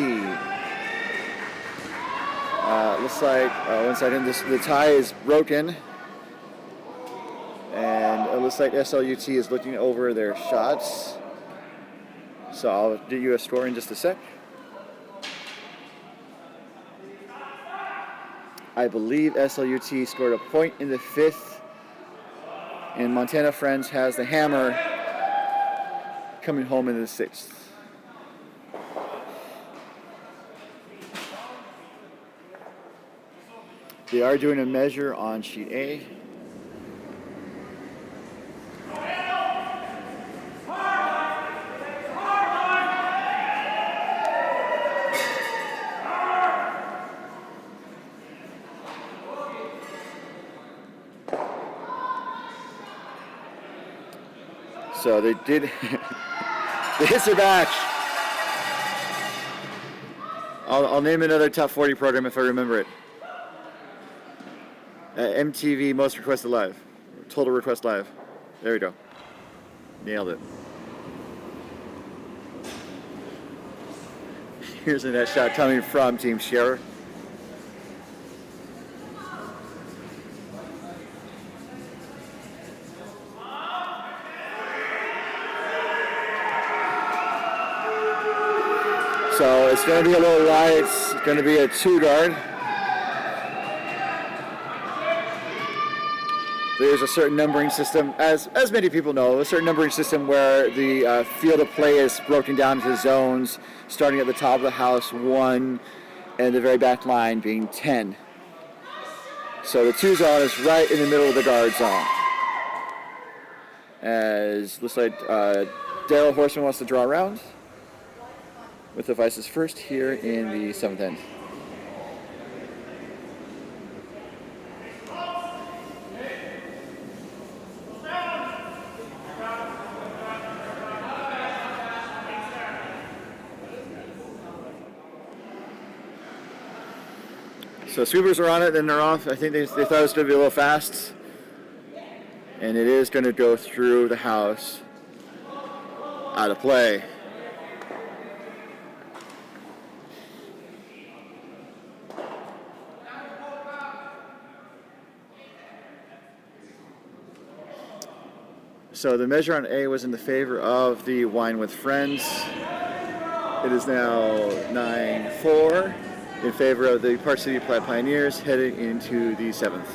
Looks like, one second, the tie is broken. And it looks like SLUT is looking over their shots. So I'll give you a score in just a sec. I believe SLUT scored a point in the fifth, and Montana Friends has the hammer coming home in the sixth. They are doing a measure on sheet A. So they did, the hits are back. I'll name another top 40 program if I remember it. MTV Most Requested Live, Total Request Live. There we go. Nailed it. Here's a net shot coming from Team Shchur. So it's going to be a little wide. It's going to be a 2-guard. There's a certain numbering system, as many people know, a certain numbering system where the field of play is broken down into zones, starting at the top of the house, 1, and the very back line being 10. So the 2 zone is right in the middle of the guard zone. As looks like Daryl Horseman wants to draw around with the Vices first here in the 7th end. So sweepers are on it, then they're off. I think they thought it was going to be a little fast. And it is going to go through the house. Out of play. So the measure on A was in the favor of the Wine with Friends. It is now 9-4 in favor of the Park City Platte Pioneers heading into the 7th.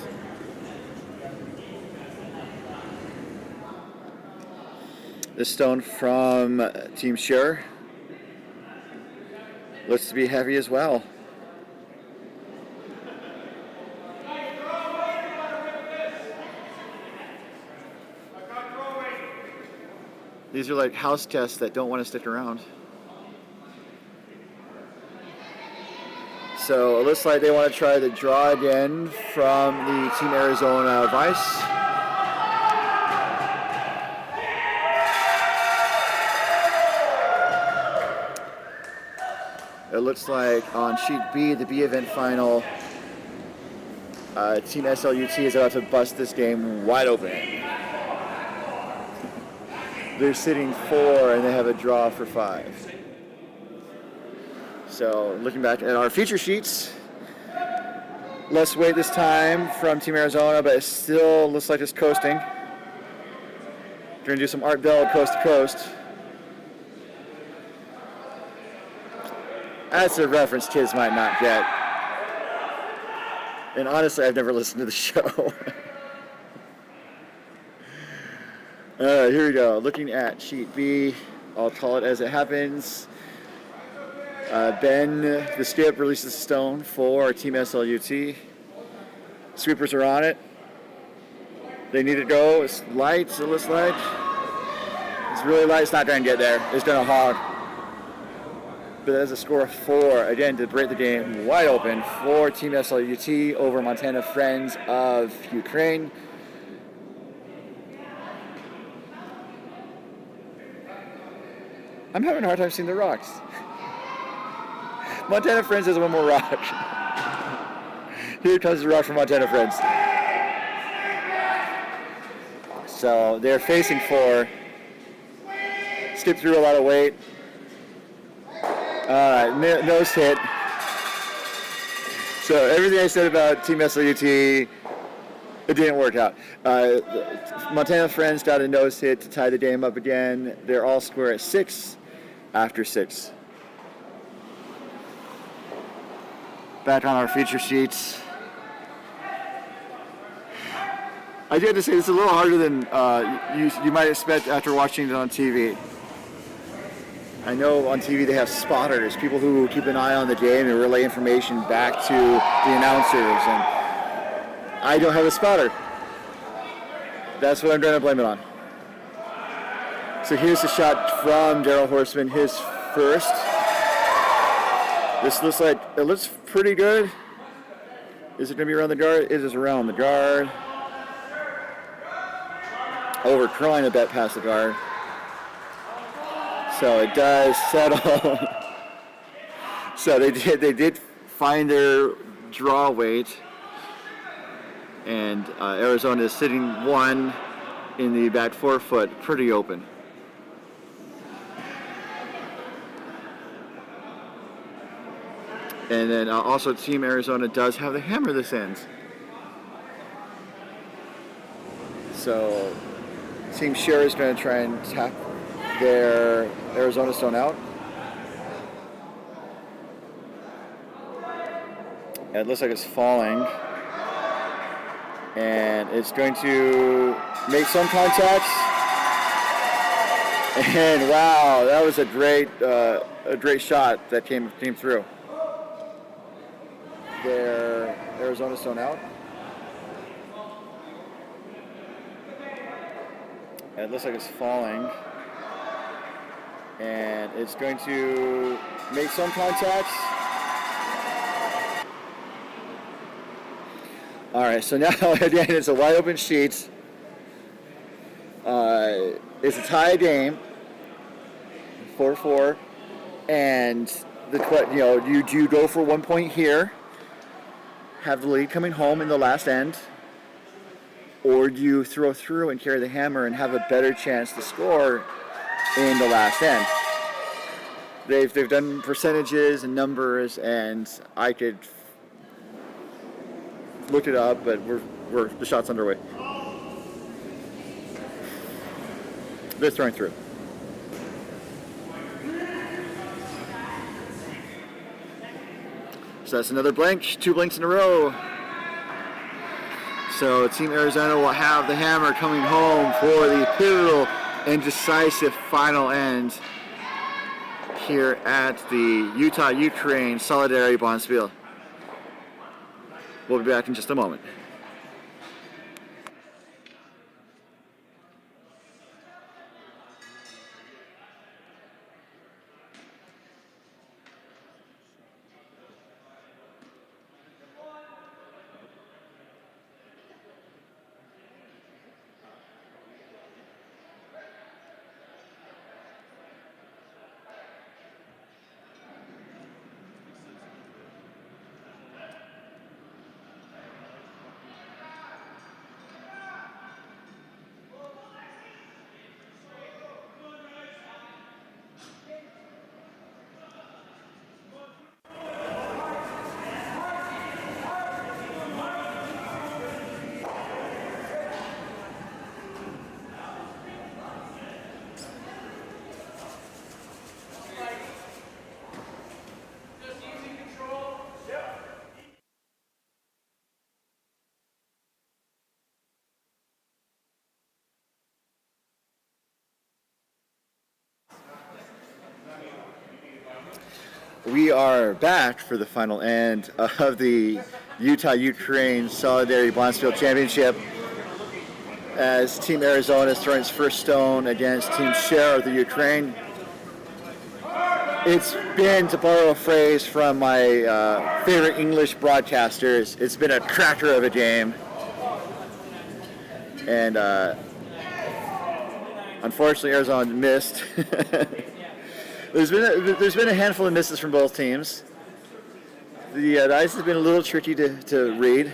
This stone from Team Shchur looks to be heavy as well. These are like house guests that don't want to stick around. So it looks like they want to try the draw again from the Team Arizona Vice. It looks like on sheet B, the B event final, Team SLUT is about to bust this game wide open. They're sitting 4 and they have a draw for 5. So looking back at our feature sheets, less weight this time from Team Arizona, but it still looks like it's coasting. We're going to do some Art Bell coast to coast. That's a reference kids might not get. And honestly, I've never listened to the show. Here we go. Looking at sheet B, I'll call it as it happens. Ben, the skip, releases a stone for Team SLUT. Sweepers are on it. They need to go. It's light, so it looks like. It's really light. It's not going to get there. It's going to hog. But that's a score of 4, again, to break the game wide open for Team SLUT over Montana Friends of Ukraine. I'm having a hard time seeing the rocks. Montana Friends has one more rock. Here comes the rock from Montana Friends. So they're facing 4. Skip through a lot of weight. Nose hit. So everything I said about Team SLUT, it didn't work out. Montana Friends got a nose hit to tie the game up again. They're all square at 6 after 6. Back on our feature sheets. I do have to say it's a little harder than you might expect after watching it on TV. I know on TV they have spotters, people who keep an eye on the game and relay information back to the announcers, and I don't have a spotter. That's what I'm trying to blame it on. So here's the shot from Daryl Horseman, his first. This looks pretty good. Is it going to be around the guard? It is around the guard. Over curling a bit past the guard. So it does settle. So they did find their draw weight, and Arizona is sitting 1 in the back 4-foot, pretty open. And then also Team Arizona does have the hammer this end. So Team Shchur is going to try and tap their Arizona stone out. It looks like it's falling. And it's going to make some contact. And wow, that was a great shot that came through. Their Arizona stone out. And it looks like it's falling. And it's going to make some contact. All right, so now again it's a wide open sheet. It's a tie game, 4-4, and you do go for 1 point here, have the lead coming home in the last end, or do you throw through and carry the hammer and have a better chance to score in the last end? They've done percentages and numbers, and I could look it up, but the shot's underway. They're throwing through. So that's another blank, 2 blanks in a row. So Team Arizona will have the hammer coming home for the pivotal and decisive final end here at the Utah-Ukraine Solidarity Bonspiel. We'll be back in just a moment. We are back for the final end of the Utah-Ukraine Solidarity Bonspiel Championship as Team Arizona is throwing its first stone against Team Shchur of the Ukraine. It's been, to borrow a phrase from my favorite English broadcasters, it's been a cracker of a game. And unfortunately, Arizona missed. There's been a handful of misses from both teams. The ice has been a little tricky to read,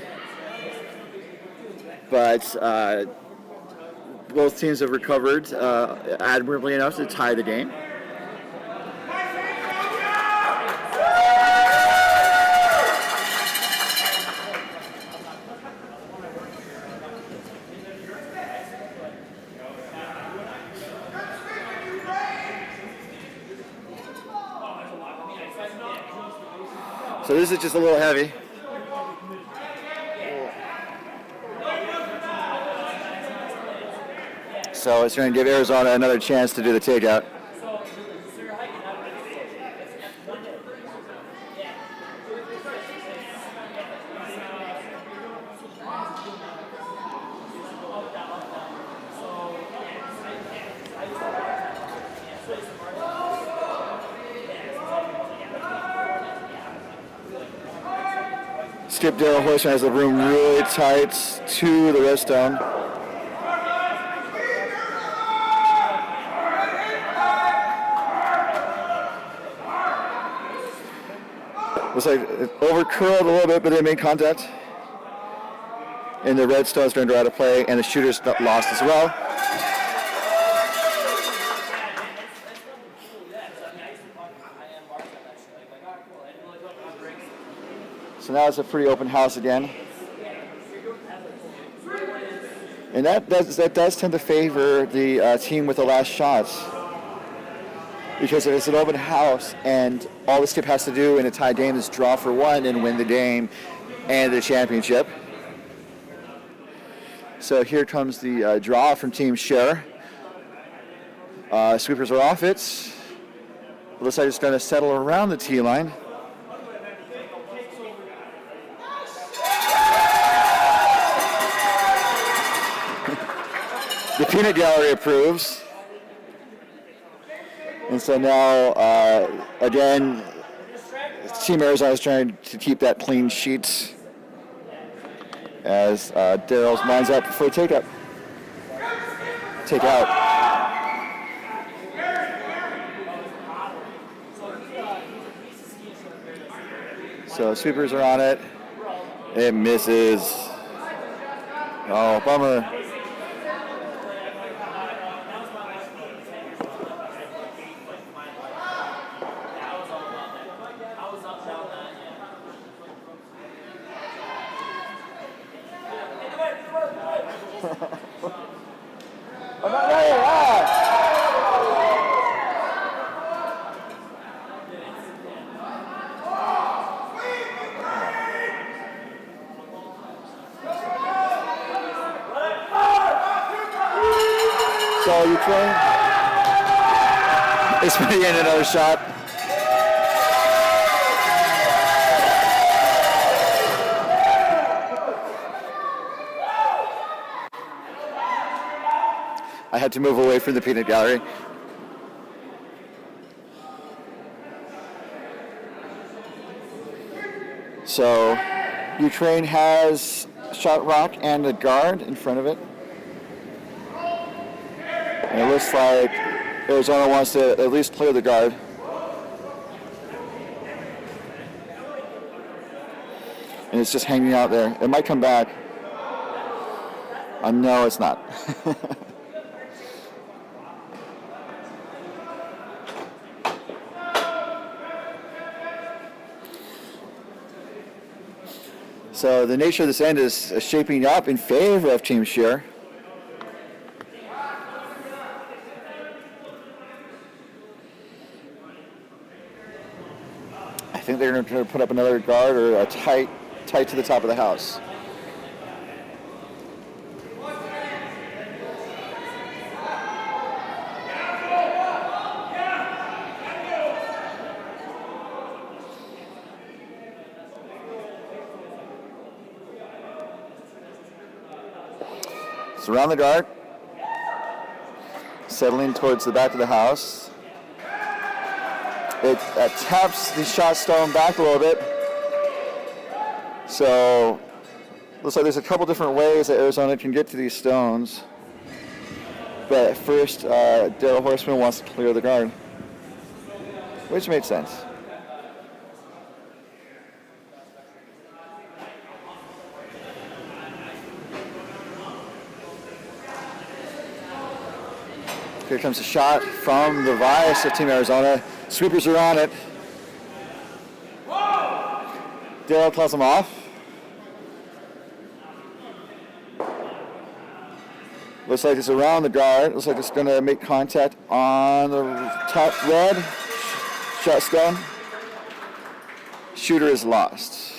but both teams have recovered admirably enough to tie the game. So this is just a little heavy. So it's going to give Arizona another chance to do the takeout. Skip Daryl Horseman has the room really tight to the redstone. Looks like it over curled a little bit, but they made contact. And the redstone's going to go out of play, and the shooter's lost as well. So now it's a pretty open house again. And that does tend to favor the team with the last shots. Because if it's an open house and all the Skip has to do in a tie game is draw for one and win the game and the championship. So here comes the draw from Team Shchur. Sweepers are off it. Looks like it's going to settle around the tee line. The peanut gallery approves. And so now, again, Team Arizona is trying to keep that clean sheet as Daryl lines up for a takeout. So sweepers are on it. It misses. Oh, bummer. So Ukraine is putting in another shot. I had to move away from the peanut gallery. So Ukraine has shot rock and a guard in front of it. And it looks like Arizona wants to at least clear the guard. And it's just hanging out there. It might come back. No, it's not. So the nature of this end is shaping up in favor of Team Shchur. I think they're going to put up another guard or a tight to the top of the house. It's around the guard. Settling towards the back of the house. It taps the shot stone back a little bit. So, looks like there's a couple different ways that Arizona can get to these stones. But at first, Daryl Horseman wants to clear the guard, which makes sense. Here comes a shot from the Vice of Team Arizona. Sweepers are on it. Daryl calls him off. Looks like it's around the guard. Looks like it's going to make contact on the top red. Shot stone. Shooter is lost.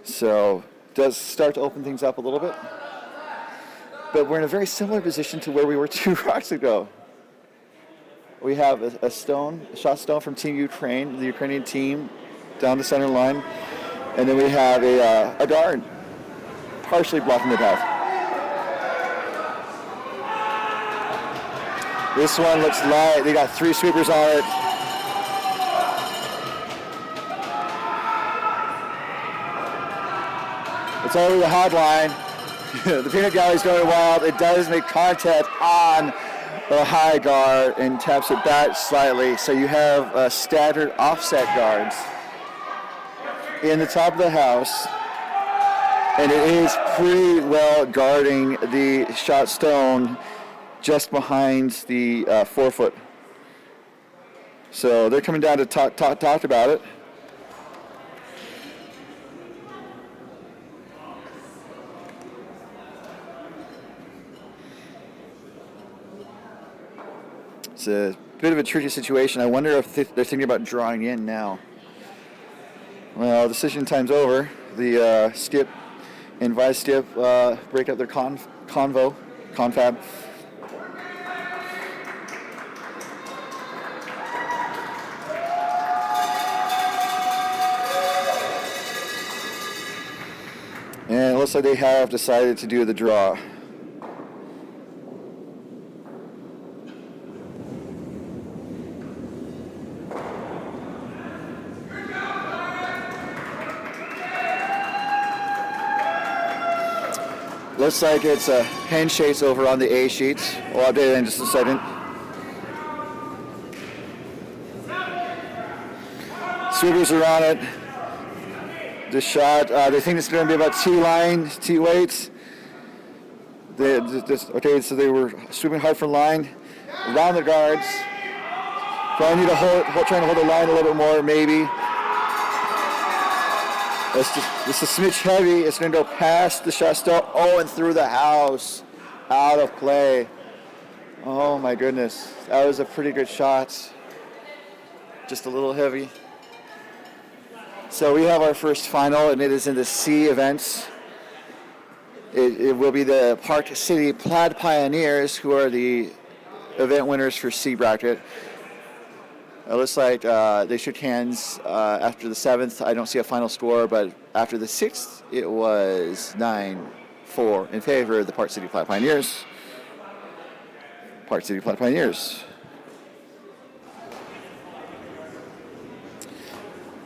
So, does start to open things up a little bit. But we're in a very similar position to where we were 2 rocks ago. We have a shot stone from Team Ukraine, the Ukrainian team, down the center line. And then we have a guard partially blocking the path. This one looks light. They got 3 sweepers on it. It's over the hard line. The peanut gallery's going wild. It does make contact on the high guard and taps it back slightly. So you have staggered offset guards in the top of the house. And it is pretty well guarding the shot stone just behind the 4-foot. So they're coming down to talk about it. It's a bit of a tricky situation. I wonder if they're thinking about drawing in now. Well, decision time's over. The Skip and Vice Skip break up their confab. And it looks like they have decided to do the draw. Looks like it's handshakes over on the A sheets. We'll update it in just a second. Sweepers are on it. The shot, they think it's going to be about T-line, T-weights. Okay, so they were sweeping hard for line. Around the guards. Probably need to trying to hold the line a little bit more, maybe. It's a smidge heavy. It's going to go past the shot stone. Oh, and through the house. Out of play. Oh, my goodness. That was a pretty good shot. Just a little heavy. So we have our first final, and it is in the C events. It will be the Park City Plaid Pioneers, who are the event winners for C bracket. It looks like they shook hands after the 7th. I don't see a final score, but after the 6th, it was 9-4 in favor of the Park City Plaid Pioneers. Park City Plaid Pioneers.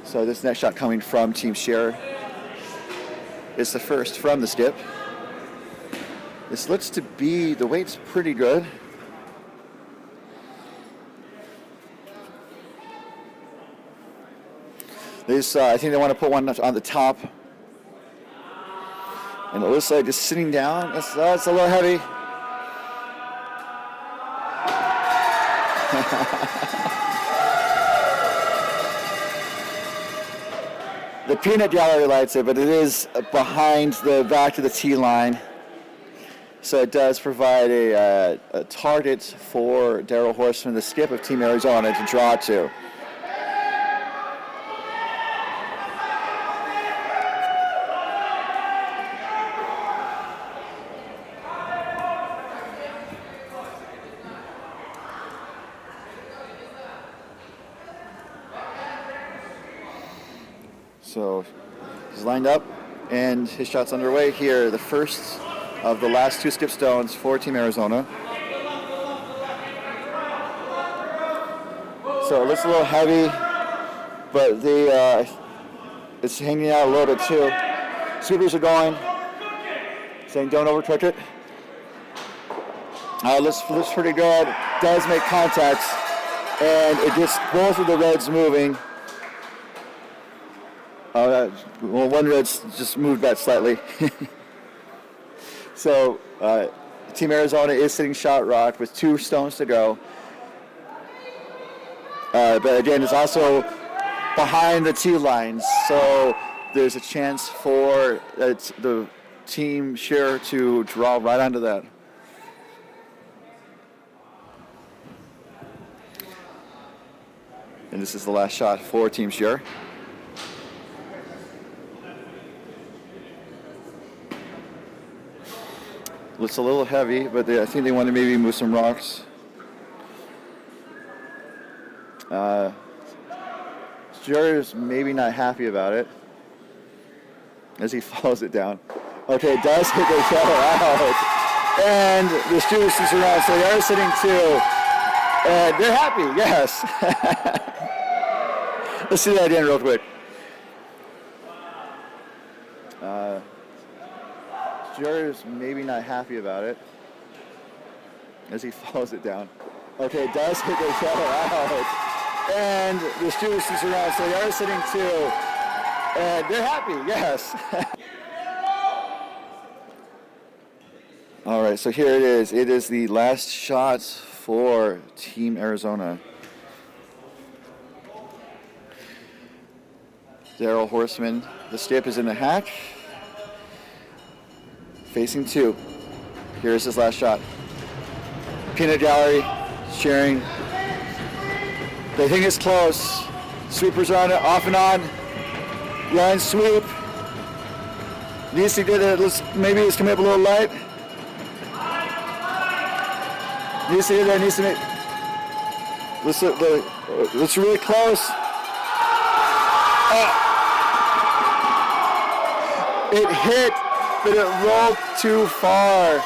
So this next shot coming from Team Shchur is the first from the skip. This looks to be, the weight's pretty good. This, I think they want to put one on the top. And it looks like it's sitting down. That's a little heavy. The peanut gallery lights it, but it is behind the back of the tee line. So it does provide a target for Daryl Horseman, the skip of Team Arizona, to draw to. So he's lined up, and his shot's underway here. The first of the last two skip stones for Team Arizona. So it looks a little heavy, but it's hanging out a little bit too. Sweepers are going, saying don't overcook it. Looks pretty good. Does make contact, and it gets both of the reds moving. One red's just moved back slightly. So Team Arizona is sitting shot rock with 2 stones to go. But again, it's also behind the tee lines, so there's a chance for the Team Shchur to draw right onto that. And this is the last shot for Team Shchur. Looks a little heavy, but I think they want to maybe move some rocks. Shchur is maybe not happy about it as he follows it down. Okay, it does hit the yellow out. And the students is around, so they are sitting 2. And they're happy, yes. Let's see that again real quick. Shchur is maybe not happy about it as he follows it down. Okay, it does hit the yellow out. And the students is around, so they are sitting 2. And they're happy, yes. All right, so here it is. It is the last shot for Team Arizona. Daryl Horseman, the skip is in the hack. Facing 2. Here's his last shot. Peanut gallery, cheering. They think it's close. Sweepers are on it, off and on. Line sweep. Needs to get it, maybe it's coming up a little light. Needs to get there, needs to make. Looks really close. It hit, but it rolled too far.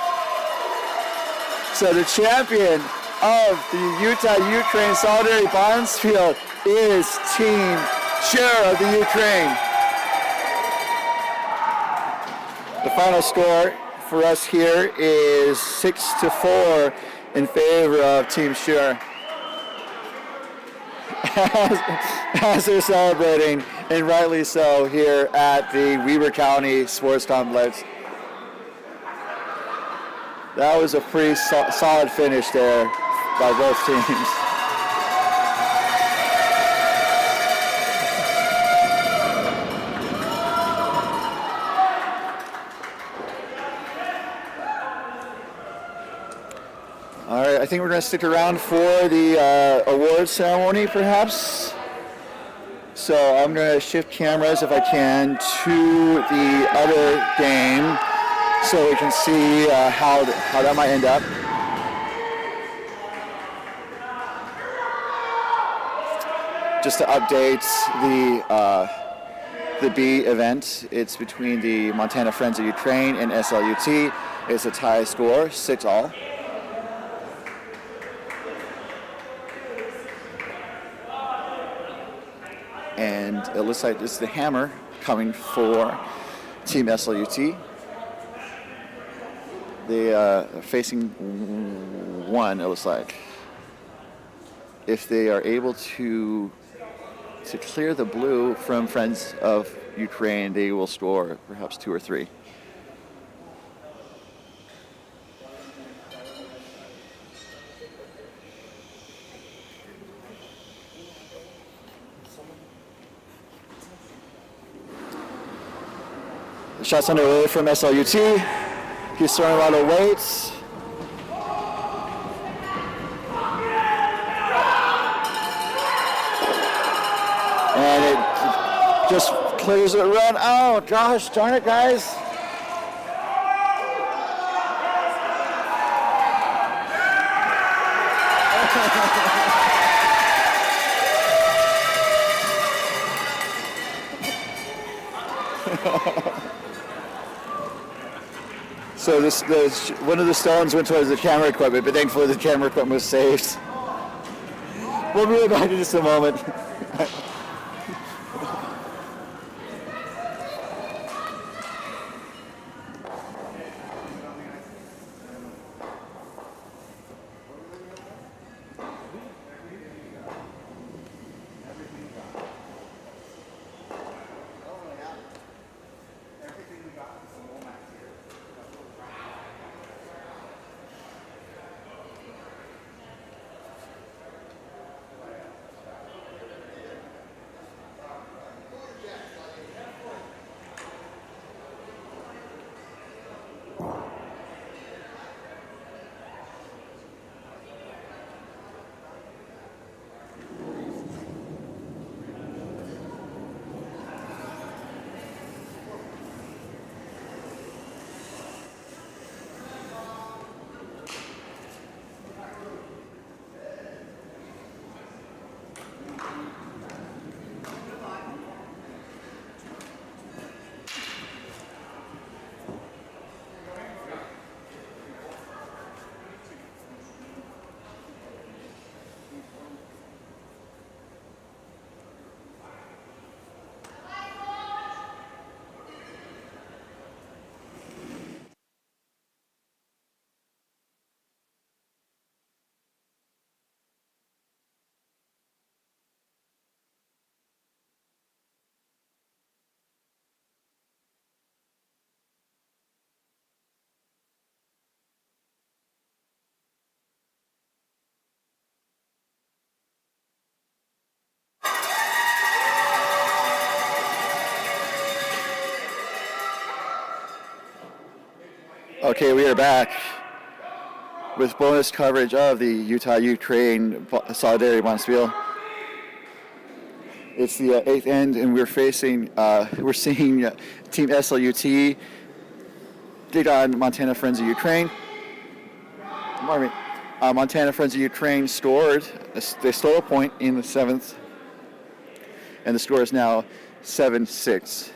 So the champion of the Utah-Ukraine Solidarity Bonspiel is Team Shchur of the Ukraine. The final score for us here is 6-4 in favor of Team Shchur. As they're celebrating, and rightly so, here at the Weber County Sports Complex. That was a pretty solid finish there by both teams. All right, I think we're going to stick around for the awards ceremony, perhaps. So I'm going to shift cameras, if I can, to the other game, so we can see how that might end up. Just to update the B event, it's between the Montana Friends of Ukraine and SLUT. It's a tie score, 6-all. And it looks like this is the hammer coming for Team SLUT. They are facing 1, it looks like. If they are able to clear the blue from Friends of Ukraine, they will score perhaps 2 or 3. The shot's underway from SLUT. He's throwing a lot of weights. And it just clears it run. Oh, gosh, darn it, guys. So one of the stones went towards the camera equipment, but thankfully the camera equipment was saved. We'll be right back in just a moment. Okay, we are back with bonus coverage of the Utah-Ukraine Solidarity Bonspiel. It's the eighth end, and we're seeing Team SLUT take on Montana Friends of Ukraine. Montana Friends of Ukraine they stole a point in the seventh, and the score is now 7-6.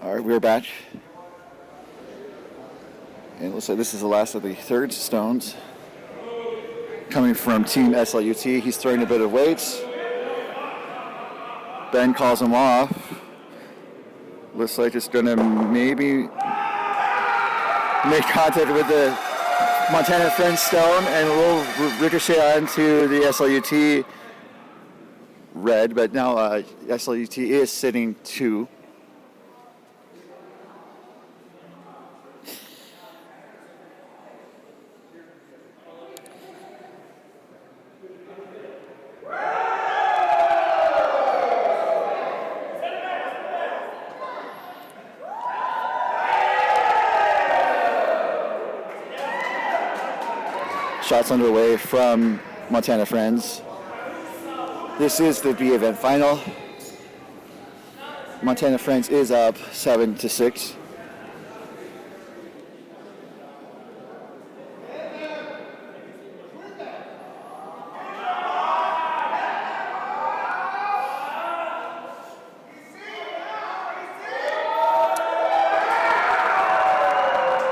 All right, we're back. And it looks like this is the last of the third stones. Coming from Team SLUT, he's throwing a bit of weights. Ben calls him off. Looks like it's going to maybe make contact with the Montana Friends stone, and we'll ricochet onto the SLUT red, but now SLUT is sitting 2. Shots underway from Montana Friends. This is the B event final. Montana Friends is up 7-6.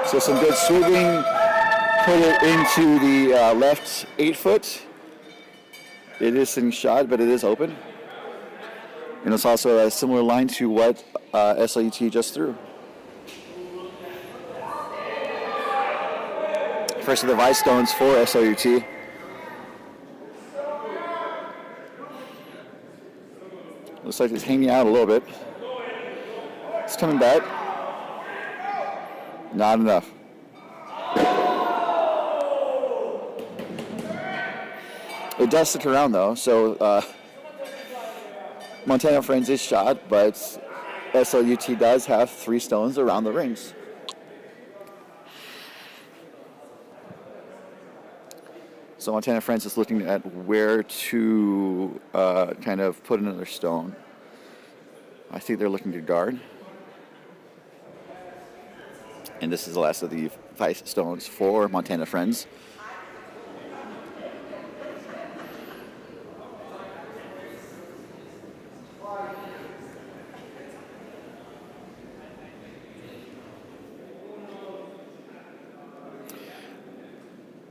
So some good sweeping. Put it into the left 8-foot. It is sitting shot, but it is open. And it's also a similar line to what SLUT just threw. First of the vice stones for SLUT. Looks like it's hanging out a little bit. It's coming back. Not enough. It does stick around though, so Montana Friends is shot, but SLUT does have 3 stones around the rings. So Montana Friends is looking at where to kind of put another stone. I think they're looking to guard. And this is the last of the 5 stones for Montana Friends.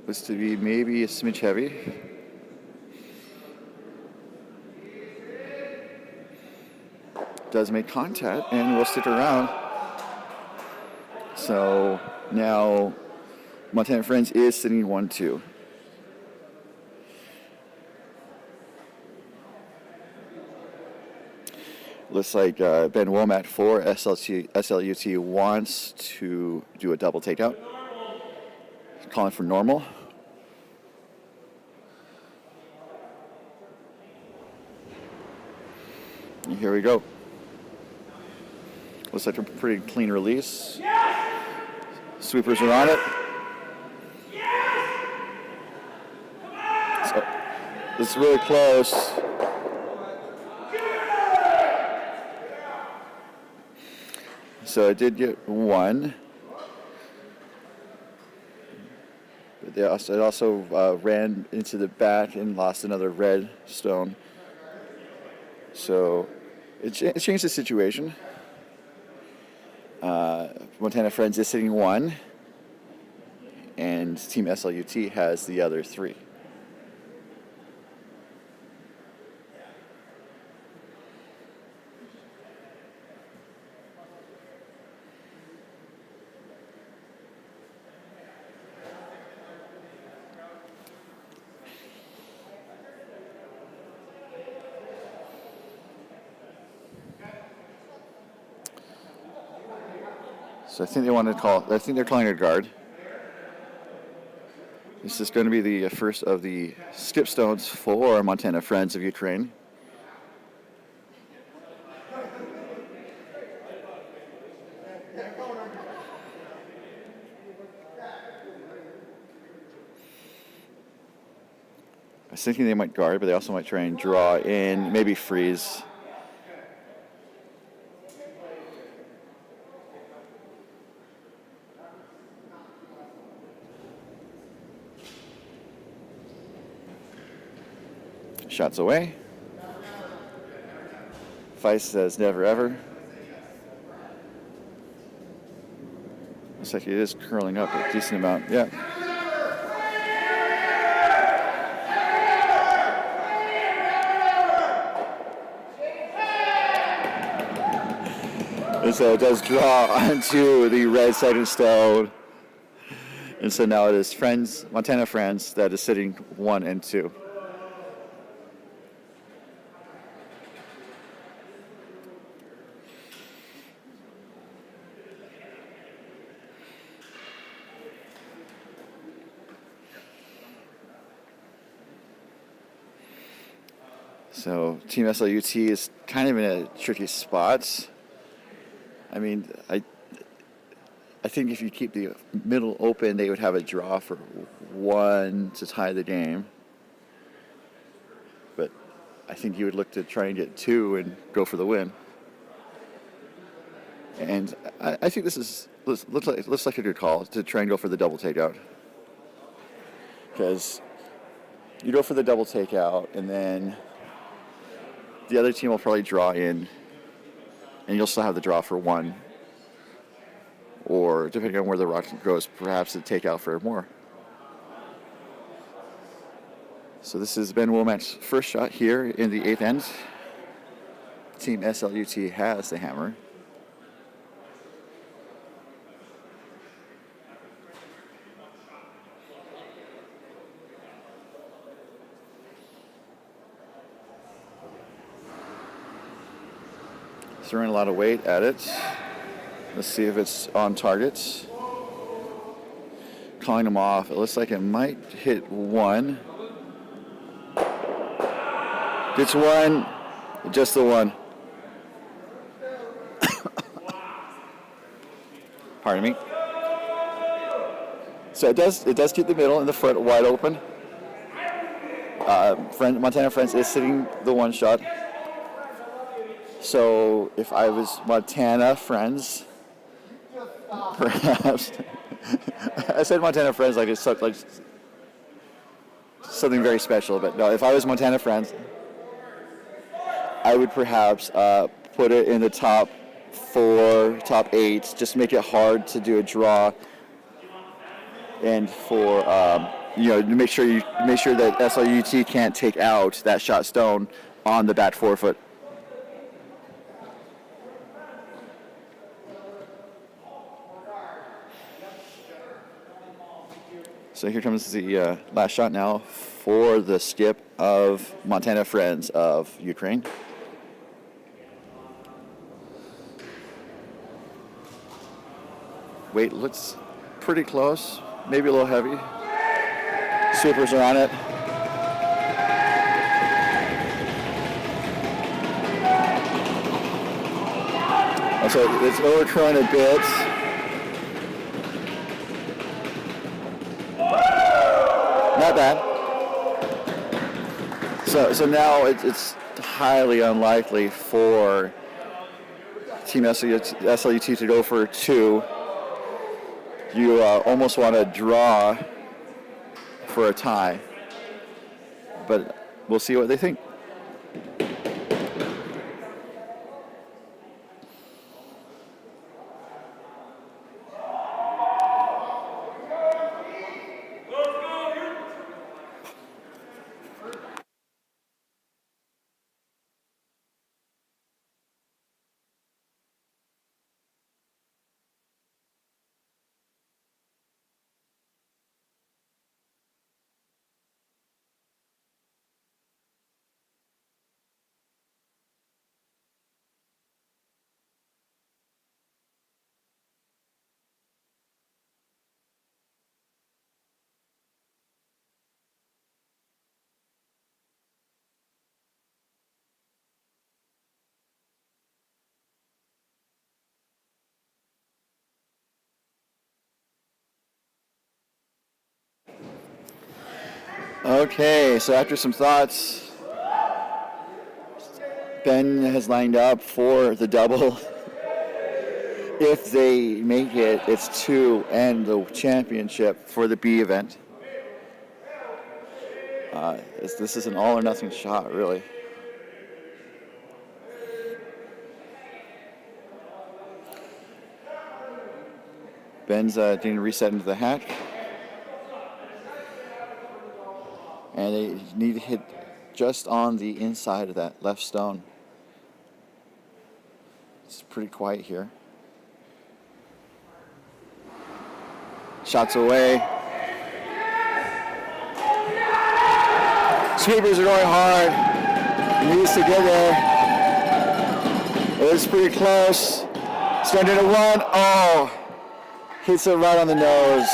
Looks to be maybe a smidge heavy. Does make contact and will stick around. So now Montana Friends is sitting 1-2. Looks like Ben Womack for SLUT wants to do a double takeout. Calling for normal. And here we go. Looks like a pretty clean release. Yes! Sweepers are on it. Yes! So, it's really close. So it did get 1. But it also ran into the back and lost another red stone. So it changed the situation. Montana Friends is sitting 1, and Team SLUT has the other 3. So I think they're calling a guard. This is going to be the first of the skip stones for Montana Friends of Ukraine. I was thinking they might guard, but they also might try and draw in, maybe freeze. Shots away. Feist says never ever. Looks like it is curling up a decent amount. Yeah. And so it does draw onto the red second stone. And so now it is Montana Friends that is sitting 1 and 2. So Team SLUT is kind of in a tricky spot. I mean, I think if you keep the middle open, they would have a draw for 1 to tie the game. But I think you would look to try and get 2 and go for the win. And I think this looks like a good call to try and go for the double takeout. Because you go for the double takeout, and then the other team will probably draw in, and you'll still have the draw for 1. Or, depending on where the rock goes, perhaps the takeout for more. So this is Ben Womack's first shot here in the 8th end. Team SLUT has the hammer. Throwing a lot of weight at it. Let's see if it's on target. Calling them off. It looks like it might hit 1. Gets 1. Just the 1. Pardon me. So it does keep the middle and the front wide open. Montana Friends is sitting the 1 shot. So if I was Montana Friends, perhaps I said Montana Friends like it's like something very special, but no. If I was Montana Friends, I would perhaps put it in the top 4, top 8, just make it hard to do a draw, and for to make sure that SLUT can't take out that shot stone on the back 4 foot. So here comes the last shot now for the skip of Montana Friends of Ukraine. Weight looks pretty close, maybe a little heavy. Supers are on it. So it's overcurling a bit. Not bad. So now it's highly unlikely for Team SLUT to go for 2. You almost want to draw for a tie, but we'll see what they think. Okay, so after some thoughts, Ben has lined up for the double. If they make it, it's to end the championship for the B event. This is an all or nothing shot, really. Ben's getting reset into the hatch. And they need to hit just on the inside of that left stone. It's pretty quiet here. Shots away. Sweepers are going hard. He needs to get there. It's pretty close. It's going to one. Oh, hits it right on the nose.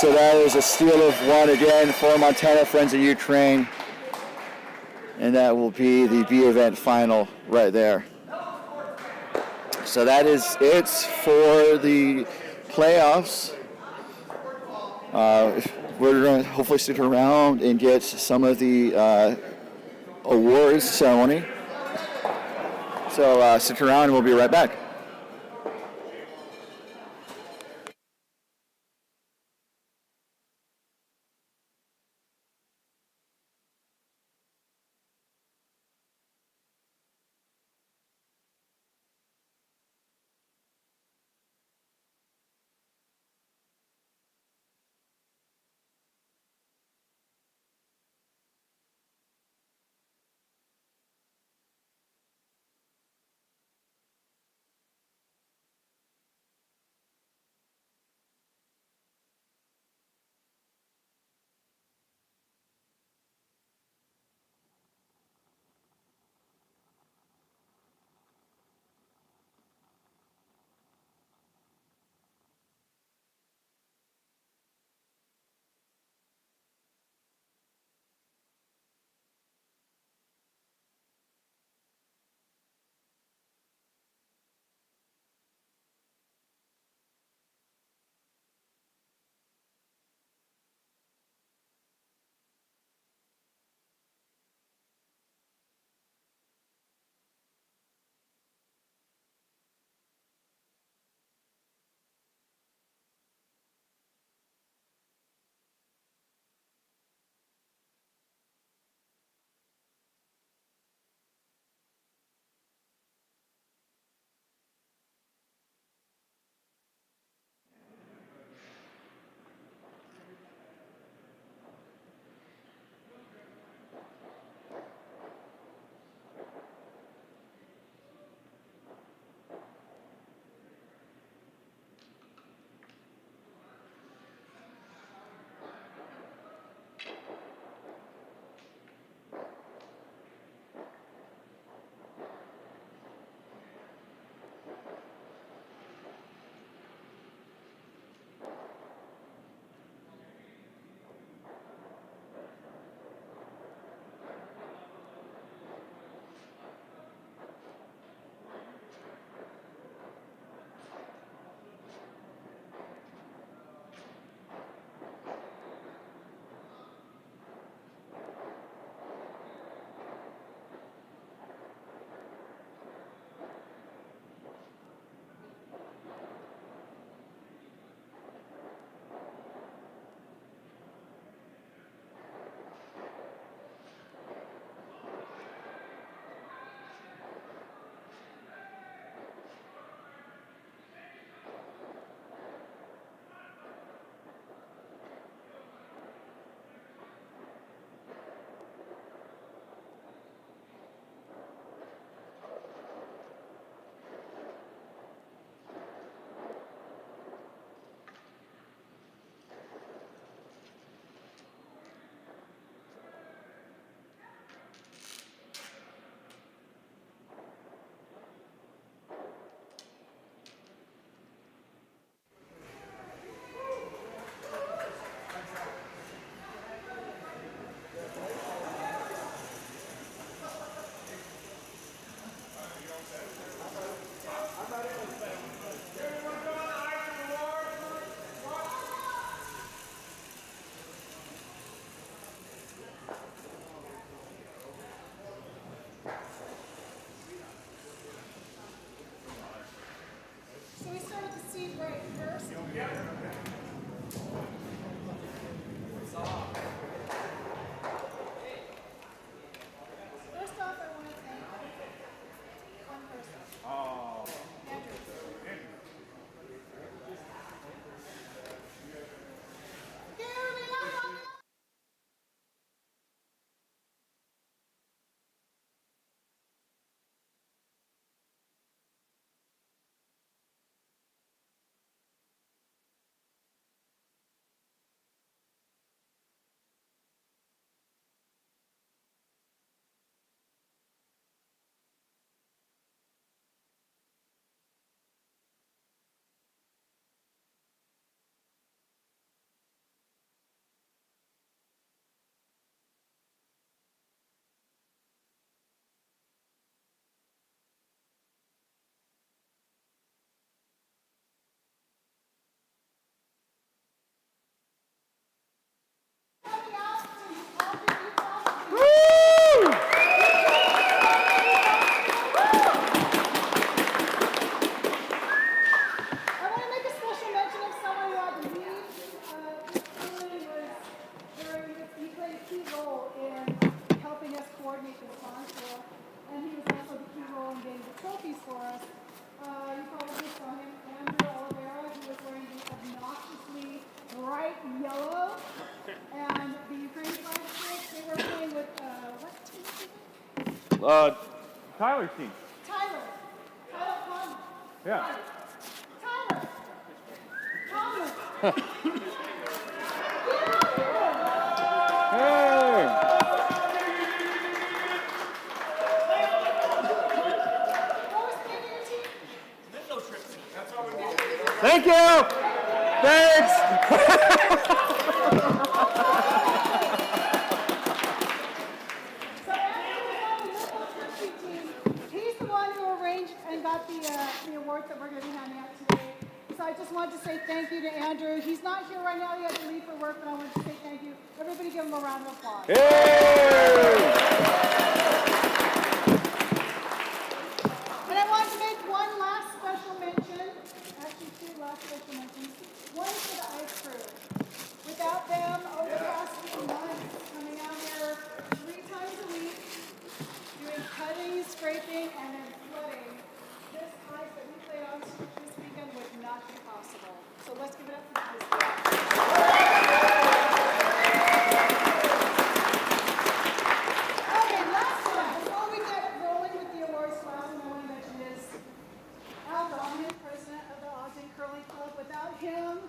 So that is a steal of one again for Montana Friends of Ukraine. And that will be the B event final right there. So that is it for the playoffs. We're going to hopefully stick around and get some of the awards ceremony. So stick around and we'll be right back. with Bonspiel, and he was also the key role in getting the trophies for us. You probably saw him, Andrew Oliveira, who was wearing the obnoxiously bright yellow, and the Ukraine Flags, they were playing with, what team is it? Tyler's team. Tyler Conlon. Yeah. Tyler. Conlon. Hey! Thank you! Thanks! He's the one who arranged and got the awards that we're going to be handing out today. So I just wanted to say thank you to Andrew. He's not here right now. He had to leave for work, but I wanted to say thank you. Everybody give him a round of applause. Hey! And I wanted to make one last special mention. Actually, two last special mentions. One is for the ice crew. Without them, over the past few months, coming out here 3 times a week, doing cutting, scraping, and then flooding, this ice that we played on this weekend would not be possible. So let's give it up for the ice crew. Okay, last one. Before we get rolling with the awards class, I want to mention is Al Donovan, president of the Ogden Curling Club. Without him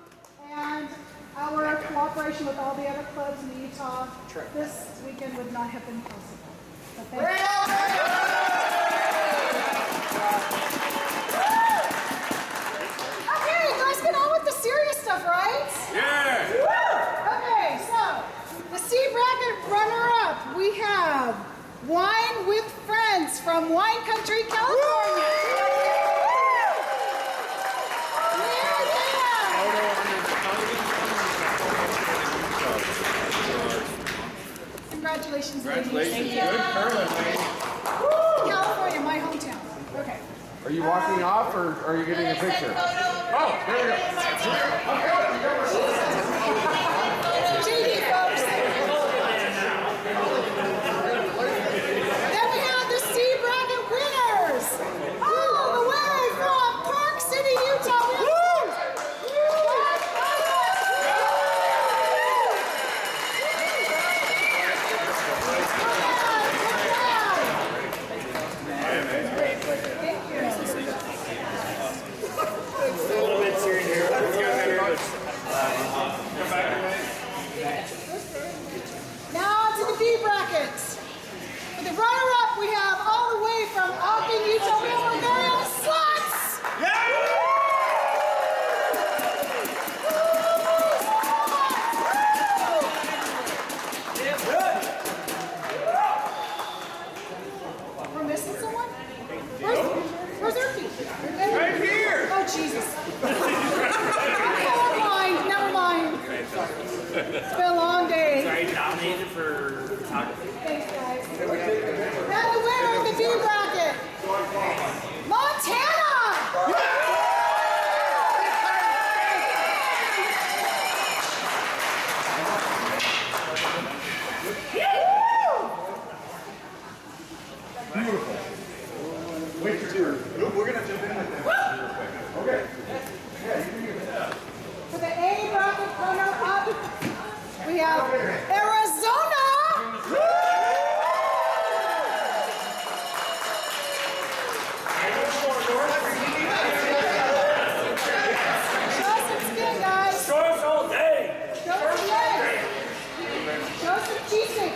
and our cooperation with all the other clubs in Utah, this weekend would not have been possible. So thank you. Okay, let's get on with the serious stuff, right? Yeah! Okay, so the C bracket runner-up, we have Wine with Friends from Wine Country, California. Congratulations, ladies. Congratulations. Good curling, lady. California, my hometown. Okay. Are you walking off or are you getting a picture? Oh, there you go. GD, folks. Then we have the C bracket winners. All the way from Park City, Utah. Now to the B brackets. For the runner-up, we have all the way from Ogden, Utah, we have our very own Sluts. We're missing someone? Where's Erky? Right here! Oh, Jesus. Never mind, never mind. It's been a long day. Are you nominated for photography? Thanks, guys. And the winner of the B bracket, Montana! Beautiful. Wait for two. We're going to jump in with them. Okay. For the A bracket runner-up, we have Arizona! Show some skin, guys. Show us all day. Show some legs. Show some cheesesteak.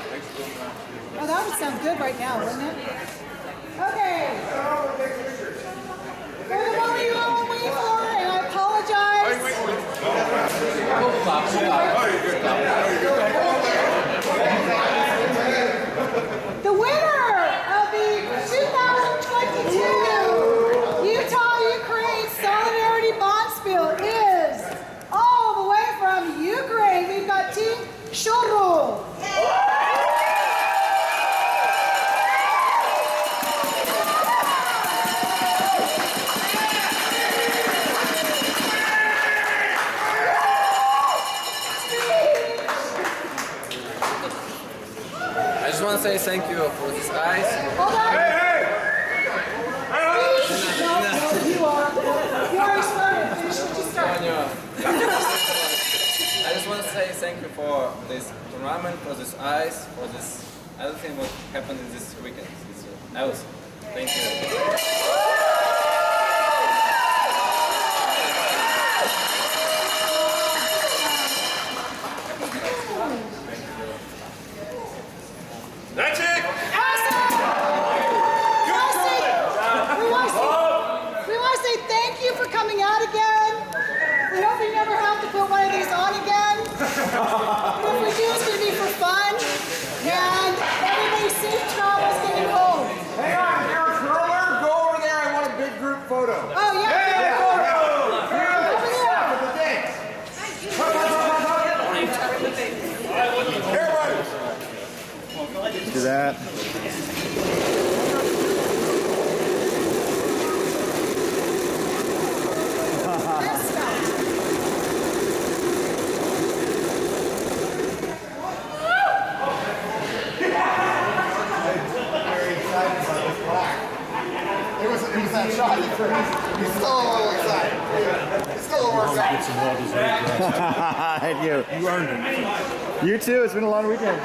Oh, that would sound good right now, wouldn't it? Okay. For the one you all waiting for, and I apologize. The winner of the 2022 Utah-Ukraine Solidarity Bonspiel is all the way from Ukraine. We've got Team Shchur. want to say thank you for this ice. Hold on. No, you are. You already started. Finish what you started. I just want to say thank you for this tournament, for this ice, for this everything what happened in this weekend. It's awesome. Thank you. That's it! We want to say thank you for coming out again. We hope you never have to put one of these on again. But if we do, it's going to be for fun. And everybody safe travels getting home. Hang on, if you're a curler, go over there. I want a big group photo. Oh, yeah. Hey, Over there. Everybody. Do that. It was that shot. He's still a little excited. He's still a little excited. And you. You earned it. You too. It's been a long weekend.